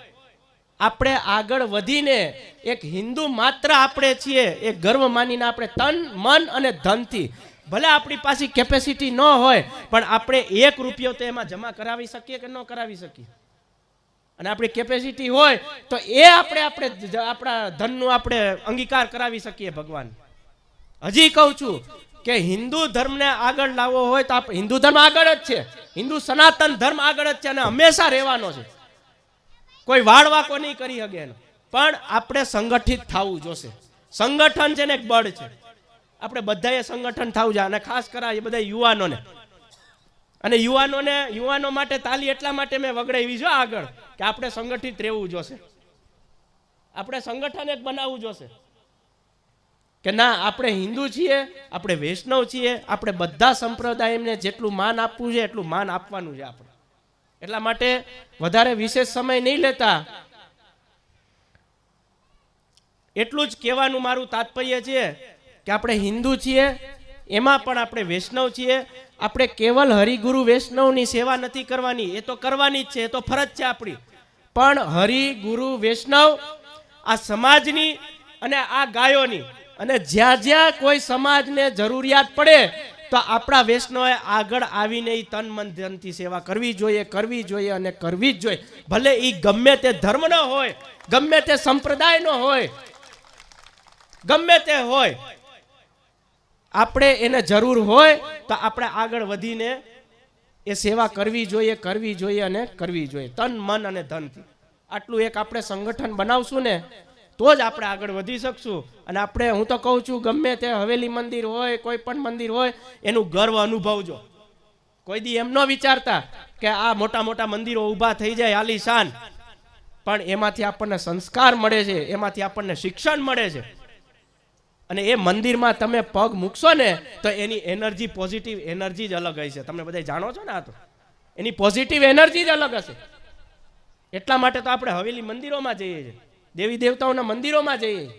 આપણે આગળ વધીને એક હિન્દુ માત્ર આપણે છીએ એ ગર્વ માનીને આપણે તન મન અને ધનથી, ભલે આપણી પાસે કેપેસિટી ન હોય પણ આપણે 1 રૂપિયો તો એમાં જમા કરાવી શકીએ કે ન કરાવી શકીએ? અને આપણી કેપેસિટી હોય તો એ આપણે આપણા ધનનું આપણે અંગીકાર કરાવી શકીએ ભગવાન. હજી કહું છું કે હિન્દુ ધર્મને આગળ લાવવો હોય તો હિન્દુ ધર્મ આગળ જ છે, હિન્દુ સનાતન ધર્મ આગળ જ છે અને હંમેશા રહેવાનો છે. કોઈ વાળવાકો નહીં કરી શકે એનો, પણ આપણે સંગઠિત થવું જોશે. સંગઠન છે ને એક બળ છે. આપણે બધાએ સંગઠન થવું જોઈએ અને ખાસ કરા એ બધા યુવાનોને. અને યુવાનો માટે તાલી એટલા માટે મેં વગડાવી જો આગળ કે આપણે સંગઠિત રહેવું જોશે. આપણે સંગઠન એક બનાવવું જોશે કે ના, આપણે હિન્દુ છીએ, આપણે વૈષ્ણવ છીએ, આપણે બધા સંપ્રદાયને જેટલું માન આપવું છે એટલું માન આપવાનું છે આપણે. એટલા માટે વધારે વિશેષ સમય નહીં લેતા, એટલું જ કહેવાનું મારું તાત્પર્ય છે કે આપણે હિન્દુ છીએ, એમાં પણ આપણે વૈષ્ણવ છીએ. આપણે કેવલ હરિગુરુ વૈષ્ણવની સેવા નથી કરવાની, એ તો કરવાની જ છે, એ તો ફરજ છે આપણી. પણ હરિગુરુ વૈષ્ણવ આ સમાજની અને આ ગાયોની, અને જ્યાં જ્યાં કોઈ સમાજને જરૂરિયાત પડે તો આપણા વૈષ્ણવે આગળ આવીને એ તન મન ધનથી સેવા કરવી જોઈએ અને કરવી જ જોઈએ. ભલે એ ગમે તે ધર્મનો હોય, ગમે તે સંપ્રદાયનો હોય, ગમે તે હોય, આપણે એને જરૂર હોય તો આપણે આગળ વધીને એ સેવા કરવી જોઈએ અને કરવી જોઈએ તન મન અને ધનથી. આટલું એક આપણે સંગઠન બનાવશું ને તો જ આપણે આગળ વધી શકશું. અને આપણે, હું તો કહું છું, ગમે તે હવેલી મંદિર હોય, કોઈ પણ મંદિર હોય, એનું ગર્વ અનુભવજો. કોઈ દી એમ ન વિચારતા કે આ મોટા મોટા મંદિરો ઊભા થઈ જાય આલીશાન, પણ એમાંથી આપણને સંસ્કાર મળે છે, એમાંથી આપણને શિક્ષણ મળે છે. અને એ મંદિરમાં તમે પગ મૂકશો ને તો એની એનર્જી, પોઝિટિવ એનર્જી જ અલગ હશે. તમે બધા જાણો છો ને, આ તો એની પોઝિટિવ એનર્જી જ અલગ હશે. એટલા માટે તો આપણે હવેલી મંદિરોમાં જઈએ છીએ, દેવી દેવતાઓના મંદિરોમાં જઈએ.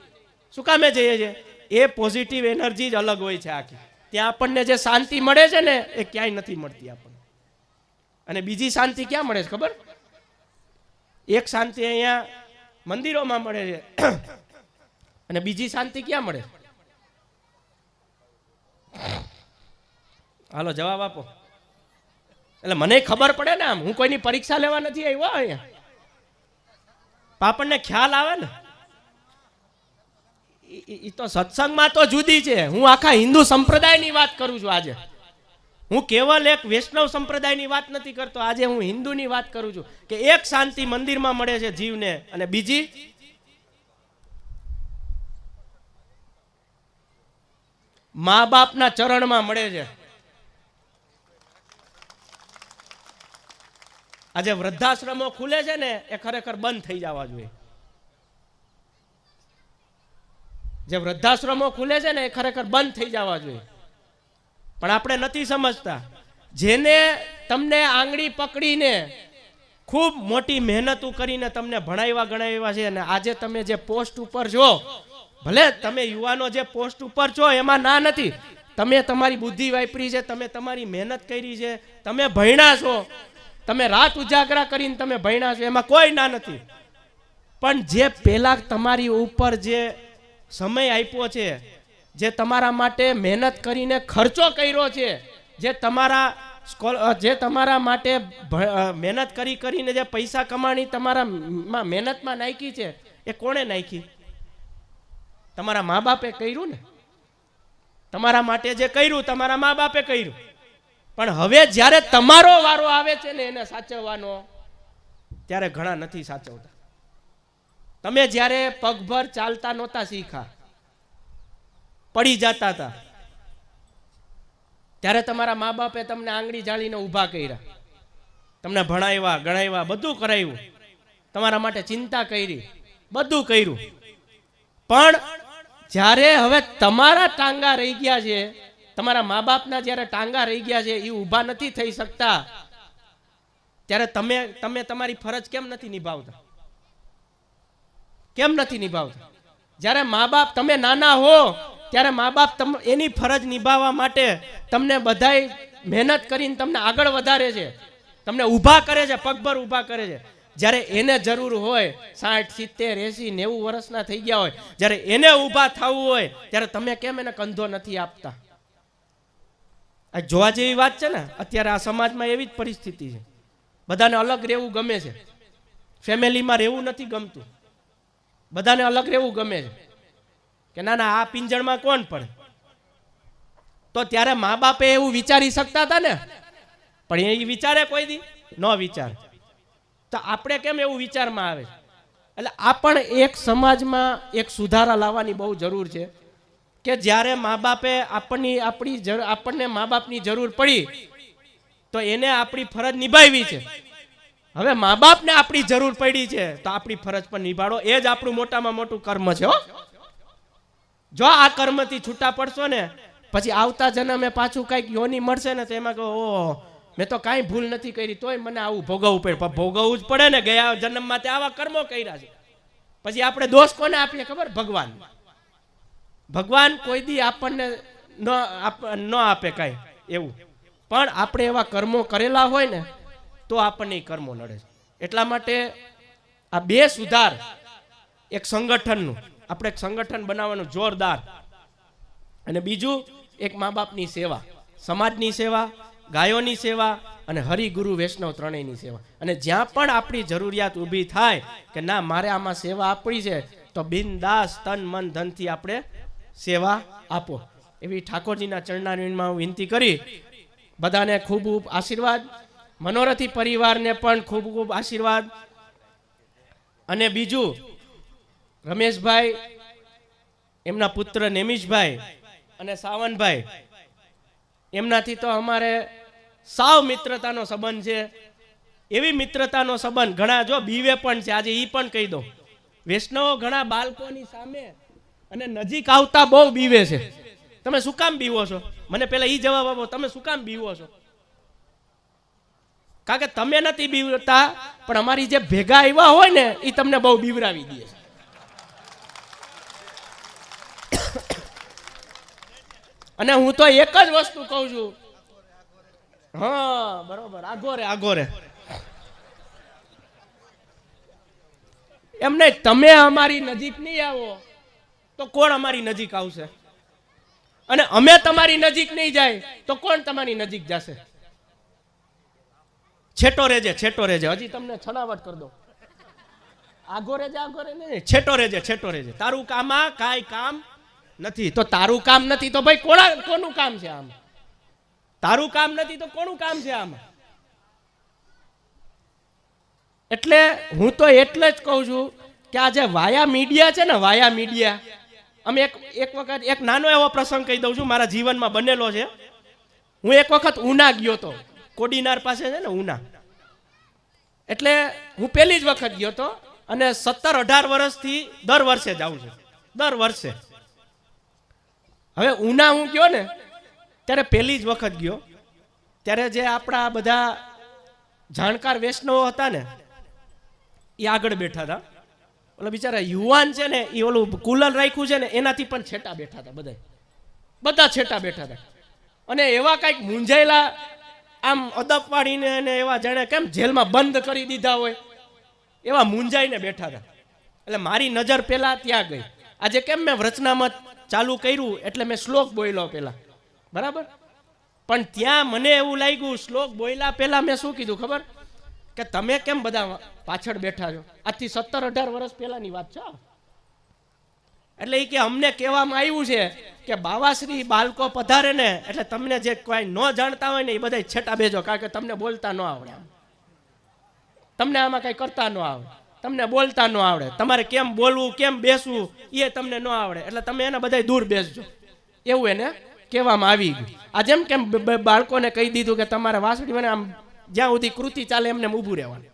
શું કામે જઈએ છીએ? એ પોઝિટિવ એનર્જી જ અલગ હોય છે આખી. ત્યાં આપણને જે શાંતિ મળે છે ને એ ક્યાંય નથી મળતી આપણને. અને બીજી શાંતિ ક્યાં મળે છે ખબર? એક શાંતિ અહીંયા મંદિરોમાં મળે છે અને બીજી શાંતિ ક્યાં મળે? હાલો જવાબ આપો. એટલે મને ખબર પડે ને, આમ હું કોઈની પરીક્ષા લેવા નથી આવ્યો અહીંયા, આપણને ખ્યાલ આવે ને. એ તો સત્સંગમાં તો જુદી છે. હું આખા હિન્દુ સંપ્રદાયની વાત કરું છું આજે. હું કેવલ એક વૈષ્ણવ સંપ્રદાયની વાત નથી કરતો. આજે હું હિન્દુની વાત કરું છું કે એક શાંતિ મંદિરમાં મળે છે જીવને, અને બીજી મા બાપના ચરણમાં મળે છે. આજે વૃદ્ધાશ્રમો ખુલે છે ને એ ખરેખર બંધ થઈ જવા જોઈએ. જે વૃદ્ધાશ્રમો ખુલે છે ને એ ખરેખર બંધ થઈ જવા જોઈએ. પણ આપણે નથી સમજતા. જેને તમને આંગળી પકડીને ખૂબ મોટી મહેનત કરીને તમને ભણાવ્યા ગણાવ્યા છે, અને આજે તમે જે પોસ્ટ ઉપર છો, ભલે તમે યુવાનો જે પોસ્ટ ઉપર છો એમાં ના નથી, તમે તમારી બુદ્ધિ વાપરી છે, તમે તમારી મહેનત કરી છે, તમે ભણ્યા છો, તમે રાત ઉજાગરા કરીને તમે ભણ્યા છો, એમાં કોઈ ના નથી. પણ જે પહેલા તમારી ઉપર જે સમય આપ્યો છે, જે તમારા માટે મહેનત કરીને ખર્ચો કર્યો છે, જે તમારા માટે મહેનત કરીને જે પૈસા કમાણી તમારા મહેનતમાં નાખી છે, એ કોણે નાખી? તમારા મા બાપે કર્યું ને. તમારા માટે જે કર્યું તમારા મા બાપે કર્યું. પણ હવે જ્યારે તમારો વારો આવે છે ને એને સાચવવાનો, ત્યારે ઘણા નથી સાચવતા. તમે જ્યારે પગભર ચાલતા નહોતા શીખા, પડી જતા હતા, ત્યારે તમારા મા બાપે તમને આંગળી જાળીને ઊભા કર્યા, તમને ભણાવ્યા ગણાવ્યા, બધું કરાવ્યું, તમારા માટે ચિંતા કરી, બધું કર્યું. પણ જ્યારે હવે તમારા ટાંગા રહી ગયા છે, તમારા મા બાપના જ્યારે ટાંગા રહી ગયા છે, એ ઊભા નથી થઈ શકતા, ત્યારે તમે તમારી ફરજ કેમ નથી નિભાવતા? કેમ નથી નિભાવતા? જ્યારે મા બાપ, તમે નાના હો ત્યારે મા બાપ એની ફરજ નિભાવવા માટે તમને બધાય મહેનત કરીને તમને આગળ વધારે છે. તમને ઊભા કરે છે, પગભર ઊભા કરે છે. જ્યારે એને જરૂર હોય 60, 70, 80, 90 વર્ષના થઈ ગયા હોય, જ્યારે એને ઊભા થવું હોય ત્યારે તમે કેમ એને કંધો નથી આપતા? આ જોવા જેવી વાત છે ને. અત્યારે આ સમાજમાં એવી જ પરિસ્થિતિ છે. બધાને અલગ રહેવું ગમે છે, ફેમિલીમાં રહેવું નથી ગમતું. બધાને અલગ રહેવું ગમે છે કે ના ના આ પિંજણમાં કોણ પડે. તો ત્યારે મા બાપે એવું વિચારી શકતા હતા ને, પણ એ વિચારે કોઈ દી ન વિચારે. તો આપણે કેમ એવું વિચારમાં આવે? એટલે આ પણ એક સમાજમાં એક સુધારા લાવવાની બહુ જરૂર છે કે જ્યારે મા બાપે આપણને મા બાપની જરૂર પડી તો એને આપણી ફરજ નિભાવવી છે. હવે મા બાપને આપણી જરૂર પડી છે તો આપણી ફરજ પણ નિભાડો. એ જ આપણું મોટામાં મોટું કર્મ છે. જો આ કર્મથી છૂટા પડશો ને પછી આવતા જન્મે પાછું કંઈક યોની મળશે ને તો એમાં કહો ઓહ મેં તો કાંઈ ભૂલ નથી કરી તોય મને આવું ભોગવવું પડે. પણ ભોગવવું જ પડે ને, ગયા જન્મમાં તે આવા કર્મો કર્યા છે. પછી આપણે દોષ કોને આપીએ ખબર? ભગવાન. ભગવાન કોઈ દી આપણને ન આપે કાંઈ એવું, પણ આપણે એવા કર્મો કરેલા હોય ને તો આપણને એ કર્મો નડે છે. એટલા માટે આ બે સુધાર, એક સંગઠનનું, આપણે એક સંગઠન બનાવવાનું જોરદાર, અને બીજું એક મા બાપની સેવા, સમાજની સેવા, ગાયોની સેવા અને હરિગુરુ વૈષ્ણવ ત્રણેયની સેવા. અને જ્યાં પણ આપણી જરૂરિયાત ઊભી થાય કે ના મારે આમાં સેવા આપવી છે તો બિનદાસ તન મન ધનથી આપણે સેવા આપો. એવી ઠાકોરજીના ચરણારવિંદમાં હું વિનંતી કરી બધાને ખૂબ ખૂબ આશીર્વાદ, મનોરથી પરિવારને પણ ખૂબ ખૂબ આશીર્વાદ. અને બીજું રમેશભાઈ, એમના પુત્ર નેમિશભાઈ અને સાવનભાઈ, એમનાથી તો અમારે સાવ મિત્રતાનો સંબંધ છે. એવી મિત્રતાનો સંબંધ ઘણા જો બીવે પણ છે. આજે એ પણ કહી દો, વૈષ્ણવો ઘણા બાળકોની સામે અને નજીક આવતા બહુ બીવે છે. તમે શું કામ બીવો છો? મને પેલા એ જવાબ આપો, તમે શું કામ બીવો છો? કારણ કે તમે નથી બીવતા, પણ અમારી જે ભેગા આવ્યા હોય ને એ તમને બહુ બીવરાવી દે છે. અને હું તો એક જ વસ્તુ કહું છું, હા બરોબર, આગોરે એમ નહીં, તમે અમારી નજીક નહીં આવો તો કોણ અમારી નજીક આવશે? અને અમે તમારી નજીક નહીં જાય તો કોણ તમારી નજીક જશે? છેટો રેજે હજી તમને છણાવટ કરી દો. આગોરે નહીં, છેટો રેજે. તારું કામમાં કાંઈ કામ નથી તો તારું કામ નથી તો ભાઈ કોનું કામ છે આમ? તારું કામ નથી તો કોનું કામ છે આમ? એટલે હું તો એટલે જ કહું છું કે આ જે વાયા મીડિયા છે ને, વાયા મીડિયા, અમે એક વખત એક નાનો એવો પ્રસંગ કહી દઉં છું, મારા જીવનમાં બનેલો છે. હું એક વખત ઉના ગયો હતો, કોડીનાર પાસે છે ને ઉના. એટલે હું પહેલી જ વખત ગયો હતો અને 17-18 વર્ષથી દર વર્ષે જાઉં છું, દર વર્ષે. હવે ઉના હું ગયો ને ત્યારે પહેલી જ વખત ગયો, ત્યારે જે આપણા બધા જાણકાર વૈષ્ણવો હતા ને એ આગળ બેઠા હતા. ઓલા બિચારા યુવાન છે ને એ ઓલું કુલર રાખ્યું છે ને એનાથી પણ છેટા બેઠા હતા, બધા છેટા બેઠા હતા. અને એવા કંઈક મૂંઝાયેલા આમ અદપ વાળીને અને એવા જાણે કેમ જેલમાં બંધ કરી દીધા હોય એવા મૂંઝાઈને બેઠા હતા. એટલે મારી નજર પહેલા ત્યાં ગઈ. આજે કેમ મેં વચનામત ચાલુ કર્યું એટલે મેં શ્લોક બોલ્યો પહેલા, બરાબર? પણ ત્યાં મને એવું લાગ્યું શ્લોક બોલ્યા પહેલા મેં શું કીધું ખબર? કે તમે કેમ બધા પાછળ બેઠા છો? આજથી 17-18 વર્ષ પહેલાની વાત છે. એટલે એ કે અમને કહેવામાં આવ્યું છે કે બાવાશ્રી બાળકો પધારે ને એટલે તમને જે કોઈ ન જાણતા હોય ને એ બધા છેટા બેજો, કારણ કે તમને બોલતા ન આવડે, તમને આમાં કઈ કરતા ન આવડે, તમને બોલતા ન આવડે, તમારે કેમ બોલવું કેમ બેસવું એ તમને ન આવડે, એટલે તમે એને બધા દૂર બેસજો, એવું એને કહેવામાં આવી ગયું. આ જેમ કેમ બાળકોને કહી દીધું કે તમારે વાસળી મને આમ જ્યાં સુધી કૃતિ ચાલે એમને ઊભું રહેવાનું.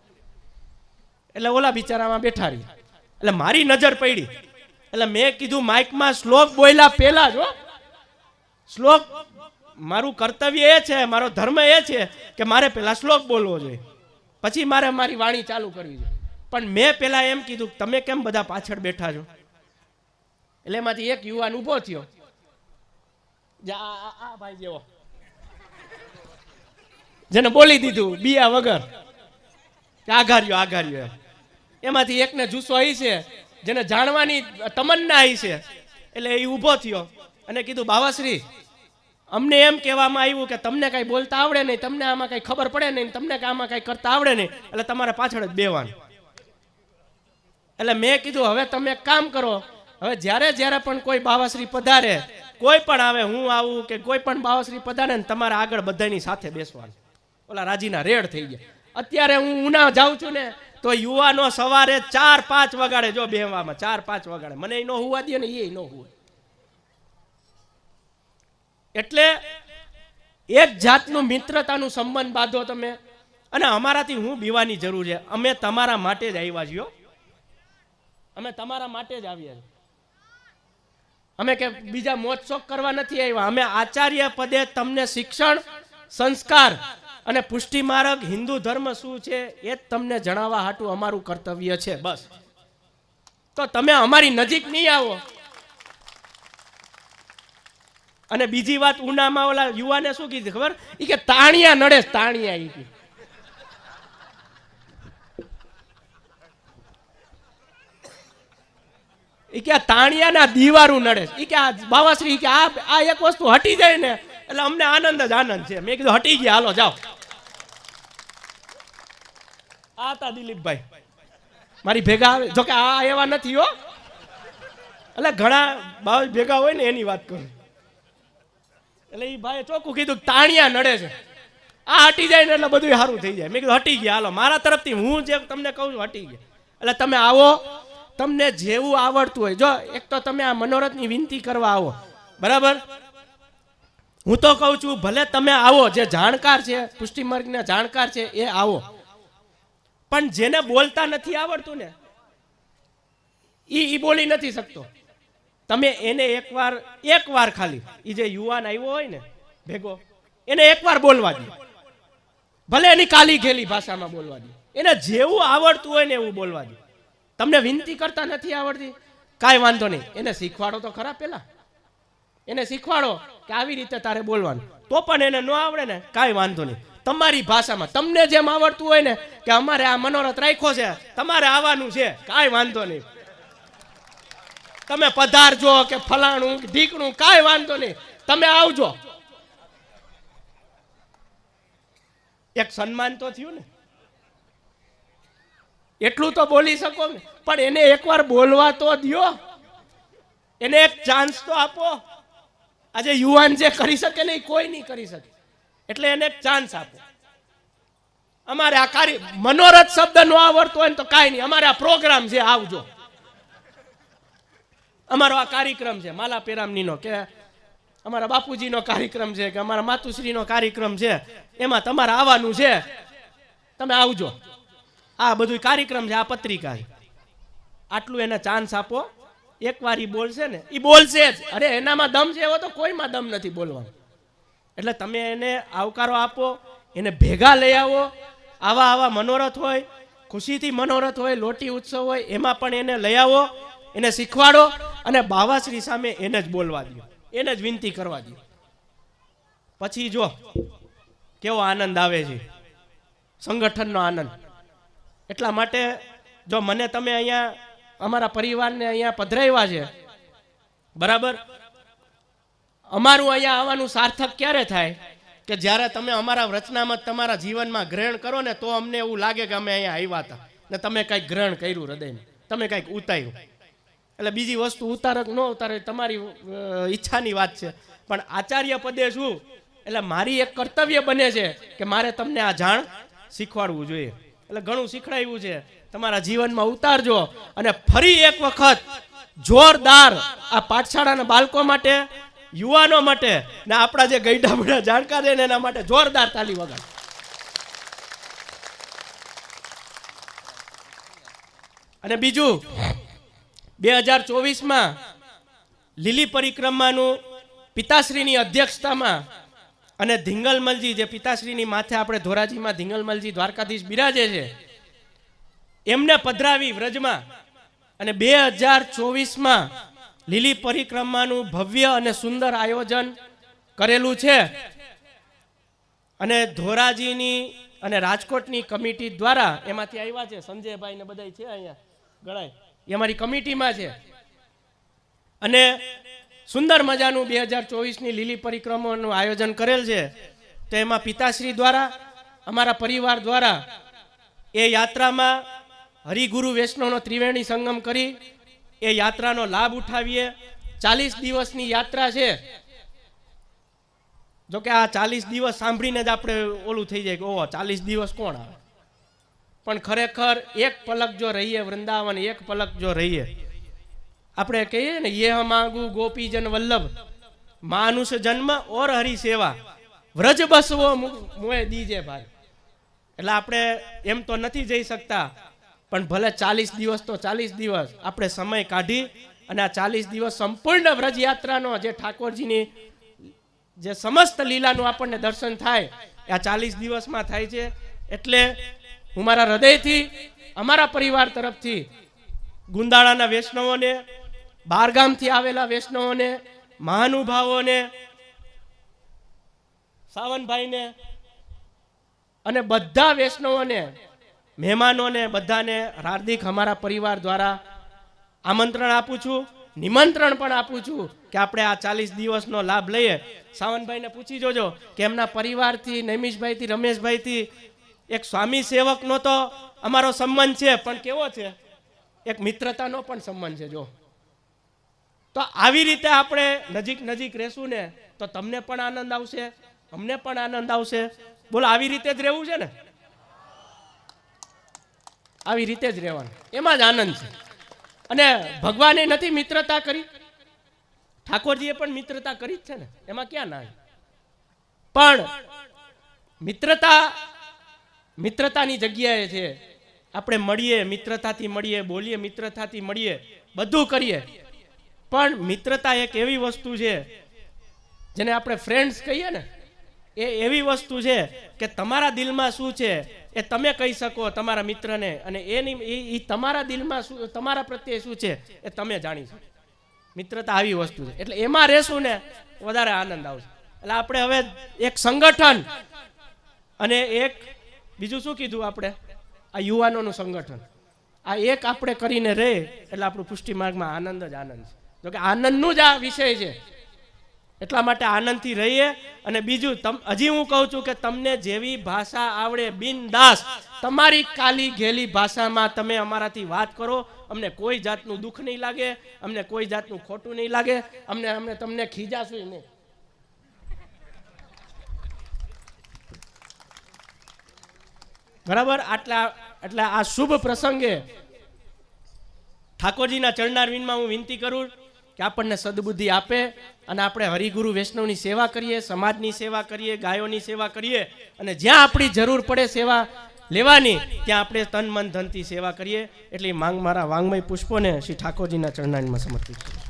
એટલે ઓલા બિચારામાં બેઠા રહી. એટલે મારી નજર પડી, એટલે મેં કીધું માઇકમાં શ્લોક બોલ્યા પહેલા જ, શ્લોક મારું કર્તવ્ય એ છે, મારો ધર્મ એ છે કે મારે પહેલા શ્લોક બોલવો જોઈએ, પછી મારે મારી વાણી ચાલુ કરવી જોઈએ. પણ મેં પહેલા એમ કીધું તમે કેમ બધા પાછળ બેઠા છો? એટલે એમાંથી એક યુવાન ઊભો થયો, આ ભાઈ જેવો, જેને બોલી દીધું બિયા વગર કે આઘાર્યો એમાંથી એકને જુસ્સો આવી છે, જેને જાણવાની તમન્ના આવી છે, એટલે એ ઊભો થયો અને કીધું બાવાશ્રી, અમને એમ કહેવામાં આવ્યું કે તમને કાંઈ બોલતા આવડે નહીં, તમને આમાં કાંઈ ખબર પડે નહીં, તમને આમાં કાંઈ કરતા આવડે નહીં, એટલે તમારે પાછળ જ બેવાનું. એટલે મેં કીધું હવે તમે એક કામ કરો, હવે જ્યારે પણ કોઈ બાવાશ્રી પધારે, કોઈ પણ આવે, હું આવું કે કોઈ પણ બાવાશ્રી પધારે ને તમારે આગળ બધાની સાથે બેસવાનું. ઓલા રાજીના રેડ થઈ ગયા. અત્યારે હું ઉના જાઉં છું ને તો યુવાનો સવારે 4-5 વગાડે, જો બેહવામાં 4-5 વગાડે, મને એ ન હોવા દે ને એ ન હોય. એટલે એક જાતનું મિત્રતાનું સંબંધ બાંધો તમે. અને અમારાથી હું બીવાની જરૂર છે, અમે તમારા માટે જ આવ્યા છીએ, અમે તમારા માટે જ આવ્યા છીએ. અમે કે બીજા મોજ શોખ કરવા નથી આવ્યા. અમે આચાર્ય પદે તમને શિક્ષણ, સંસ્કાર અને પુષ્ટિ માર્ગ, હિન્દુ ધર્મ શું છે એ જ તમને જણાવવા હાટું અમારું કર્તવ્ય છે, બસ. તો તમે અમારી નજીક નહીં આવો. અને બીજી વાત, ઉનામાં ઓલા યુવાને શું કીધું ખબર? એ કે તાણિયા નડે, તાણિયા. એ કે તાણિયાના દીવારું નડે. એ કે આ બાવાશ્રી કે આ એક વસ્તુ હટી જાય ને એટલે અમને આનંદ જ આનંદ છે. મેં કીધું હટી ગયા, હાલો જાઓ. આ હતા દિલીપભાઈ મારી ભેગા આવે, જોકે આ એવા નથી હો, એટલે ઘણા બાવ ભેગા હોય ને એની વાત કરું. એટલે એ ભાઈ ચોખ્ખું કીધું તાણિયા નડે છે, આ હટી જાય ને એટલે બધું સારું થઈ જાય. મેં કીધું હટી ગયા, હાલો મારા તરફથી હું જે તમને કહું છું હટી ગયા. એટલે તમે આવો, તમને જેવું આવડતું હોય. જો એક તો તમે આ મનોરથની વિનંતી કરવા આવો, બરાબર. હું તો કહું છું ભલે તમે આવો, જે જાણકાર છે, પુષ્ટિ માર્ગના જાણકાર છે એ આવો, પણ જેને બોલતા નથી આવડતું ને ઈ બોલી નથી શકતો. તમે એને એકવાર ખાલી, એ જે યુવાન આવ્યો હોય ને ભેગો, એને એકવાર બોલવા દો, ભલે એની કાલી ઘેલી ભાષામાં બોલવા દો, એને જેવું આવડતું હોય ને એવું બોલવા દો. તમને વિનંતી કરતા નથી આવડતી, કાંઈ વાંધો નહીં, એને શીખવાડો તો ખરા. પેલા એને શીખવાડો કે આવી રીતે તારે બોલવાનું. તો પણ એને ન આવડે ને કાંઈ વાંધો નહીં, તમારી ભાષામાં તમને જેમ આવડતું હોય ને કે અમારે આ મનોરથ રાખ્યો છે, તમારે આવવાનું છે, કાંઈ વાંધો નહીં. તમે પધારજો કે ફલાણું ઢીકણું, કાંઈ વાંધો નહીં, તમે આવજો. એક સન્માન તો થયું ને, એટલું તો બોલી શકો ને. પણ એને એકવાર બોલવા તો દ્યો, એને એક ચાન્સ તો આપો. આજે યુવાન જે કરી શકે ને એ કોઈ નહીં કરી શકે, એટલે એને એક ચાન્સ આપો. અમારે આ મનોરથ શબ્દ ન આવડતો હોય ને તો કાંઈ નહીં, અમારે આ પ્રોગ્રામ છે, આવજો. અમારો આ કાર્યક્રમ છે માલા પેરામણીનો, કે અમારા બાપુજીનો કાર્યક્રમ છે, કે અમારા માતુશ્રીનો કાર્યક્રમ છે, એમાં તમારે આવવાનું છે, તમે આવજો. આ બધું કાર્યક્રમ છે, આ પત્રિકા છે, આટલું એને ચાન્સ આપો. એકવાર ઈ બોલશે ને, ઈ બોલશે જ. અરે એનામાં દમ છે, એવો તો કોઈમાં દમ નથી બોલવાનો. એટલે તમે એને આવકારો આપો, એને ભેગા લઈ આવો. આવા મનોરથ હોય, ખુશીથી મનોરથ હોય, લોટી ઉત્સવ હોય, એમાં પણ એને લઈ આવો, એને શીખવાડો. અને બાવાશ્રી સામે એને જ બોલવા દો, એને જ વિનંતી કરવા દો. પછી જો કેવો આનંદ આવે છે, સંગઠનનો આનંદ. એટલા માટે જો મને તમે અહીંયા અમારા પરિવારને અહીંયા પધરાવ્યા છે, બરાબર. અમારું અહીંયા આવવાનું સાર્થક ક્યારે થાય કે જ્યારે તમે અમારા રચનામાં તમારા જીવનમાં ગ્રહણ કરો ને, તો અમને એવું લાગે કે અમે અહીંયા આવ્યા હતા ને તમે કંઈક ગ્રહણ કર્યું હૃદયમાં, તમે કંઈક ઉતાર્યું. એટલે બીજી વસ્તુ ઉતારે કે ન ઉતારે તમારી ઈચ્છાની વાત છે, પણ આચાર્ય પદે શું, એટલે મારી એક કર્તવ્ય બને છે કે મારે તમને આ જાણ શીખવાડવું જોઈએ. એટલે ઘણું શીખડાવ્યું છે, તમારા જીવનમાં ઉતારજો. અને ફરી એક વખત જોરદાર આ પાઠશાળાના બાળકો માટે, યુવાનો માટે ને આપણા જે ગઈડા બુડા જાણકાર છે ને એના માટે જોરદાર તાલી વગાડ. અને બીજું 2024માં લીલી પરિક્રમાનું પિતાશ્રીની અધ્યક્ષતામાં અને ધીંગલમલજી, જે પિતાશ્રીની માથે આપણે ધોરાજીમાં ધીંગલમલજી દ્વારકાધીશ બિરાજે છે, એમને પધરાવી વ્રજમાં. અને 2024માં લીલી પરિક્રમાનું ભવ્ય અને સુંદર આયોજન કરેલું છે. અને ધોરાજીની અને રાજકોટની કમિટી દ્વારા એમાંથી આવ્યા છે સંજયભાઈ ને બધા છે અહીંયા ગણાય એ અમારી કમિટીમાં છે અને સુંદર મજાનું 2024ની લીલી પરિક્રમાનું આયોજન કરેલ છે. તો એમાં પિતાશ્રી દ્વારા અમારા પરિવાર દ્વારા એ યાત્રામાં હરિગુરુ વૈષ્ણવનો ત્રિવેણી સંગમ કરી એ યાત્રાનો લાભ ઉઠાવીએ. 40 દિવસની યાત્રા છે. જો કે આ 40 દિવસ સાંભળીને જ આપણે ઓલું થઈ જાય કે ઓહો 40 દિવસ કોણ આવે, પણ ખરેખર એક પલક જો રહીએ વૃંદાવન, એક પલક જો રહીએ, આપણે કહીએ ને યહ માંગુ ગોપીજન વલ્લભ માનુષ જન્મ ઓર હરિ સેવા વ્રજ બસવો મોએ દીજે ભાઈ. એટલે આપણે એમ તો નથી જઈ શકતા, પણ ભલે 40 દિવસ તો 40 દિવસ આપણે સમય કાઢી અને આ 40 દિવસ સંપૂર્ણ વ્રજ યાત્રાનો જે ઠાકોરજીની જે સમસ્ત લીલાનું આપણને દર્શન થાય આ 40 દિવસમાં થાય છે. એટલે હું મારા હૃદયથી અમારા પરિવાર તરફથી ગુંદાળાના વૈષ્ણવોને, બહારગામથી આવેલા વૈષ્ણવોને, મહાનુભાવોને, સાવનભાઈને અને બધા વૈષ્ણવોને, મહેમાનોને બધાને હાર્દિક અમારા પરિવાર દ્વારા આમંત્રણ આપું છું, નિમંત્રણ પણ આપું છું કે આપણે આ 40 દિવસનો લાભ લઈએ. સાવનભાઈને પૂછી જોજો કે એમના પરિવારથી, નૈમિષભાઈથી, રમેશભાઈથી એક સ્વામી સેવકનો તો અમારો સંબંધ છે, પણ કેવો છે, એક મિત્રતાનો પણ સંબંધ છે. જો તો આવી રીતે આપણે નજીક રહેશું ને તો તમને પણ આનંદ આવશે, અમને પણ આનંદ આવશે. બોલો, આવી રીતે જ રહેવું છે ને? આવી રીતે જ રહેવાનું, એમાં જ આનંદ છે. અને ભગવાને નથી મિત્રતા કરી, ઠાકોરજીએ પણ મિત્રતા કરી જ છે ને, એમાં ક્યાં ના? પણ મિત્રતાની જગ્યાએ છે આપણે મળીએ, મિત્રતાથી મળીએ, બોલીએ, મિત્રતાથી મળીએ, બધું કરીએ. પણ મિત્રતા એક એવી વસ્તુ છે જેને આપણે ફ્રેન્ડ્સ કહીએ ને, એ એવી વસ્તુ છે કે તમારા દિલમાં શું છે એ તમે કહી શકો તમારા મિત્રને, અને એ તમારા દિલમાં શું, તમારા પ્રત્યે શું છે એ તમે જાણી શકો. મિત્રતા આવી વસ્તુ છે, એટલે એમાં રહેશું ને વધારે આનંદ આવશે. એટલે આપણે હવે એક સંગઠન અને એક બીજું શું કીધું આપણે, આ યુવાનોનું સંગઠન, આ એક આપણે કરીને રહે એટલે આપણું પુષ્ટિ માર્ગમાં આનંદ જ આનંદ છે. જોકે આનંદનું જ આ વિષય છે, એટલા માટે આનંદથી રહીએ. અને બીજું હજી હું કહું છું કે તમને જેવી ભાષા આવડે બિનદાસ તમારી કાલી ઘેલી ભાષામાં તમે અમારાથી વાત કરો, અમને કોઈ જાતનું દુઃખ નહીં લાગે, અમને કોઈ જાતનું ખોટું નહીં લાગે, અમને તમને ખીજાશું નહીં. બરાબર? એટલે આ શુભ પ્રસંગે ઠાકોરજીના ચરણારવિંદમાં હું વિનંતી કરું કે આપણને સદબુદ્ધિ આપે અને આપણે હરિગુરુ વૈષ્ણવની સેવા કરીએ, સમાજની સેવા કરીએ, ગાયોની સેવા કરીએ, અને જ્યાં આપણી જરૂર પડે સેવા લેવાની ત્યાં આપણે તન મન ધનથી સેવા કરીએ. એટલે માંગ મારા વાંગમય પુષ્પોને શ્રી ઠાકોરજીના ચરણારવિંદમાં સમર્પિત કરું.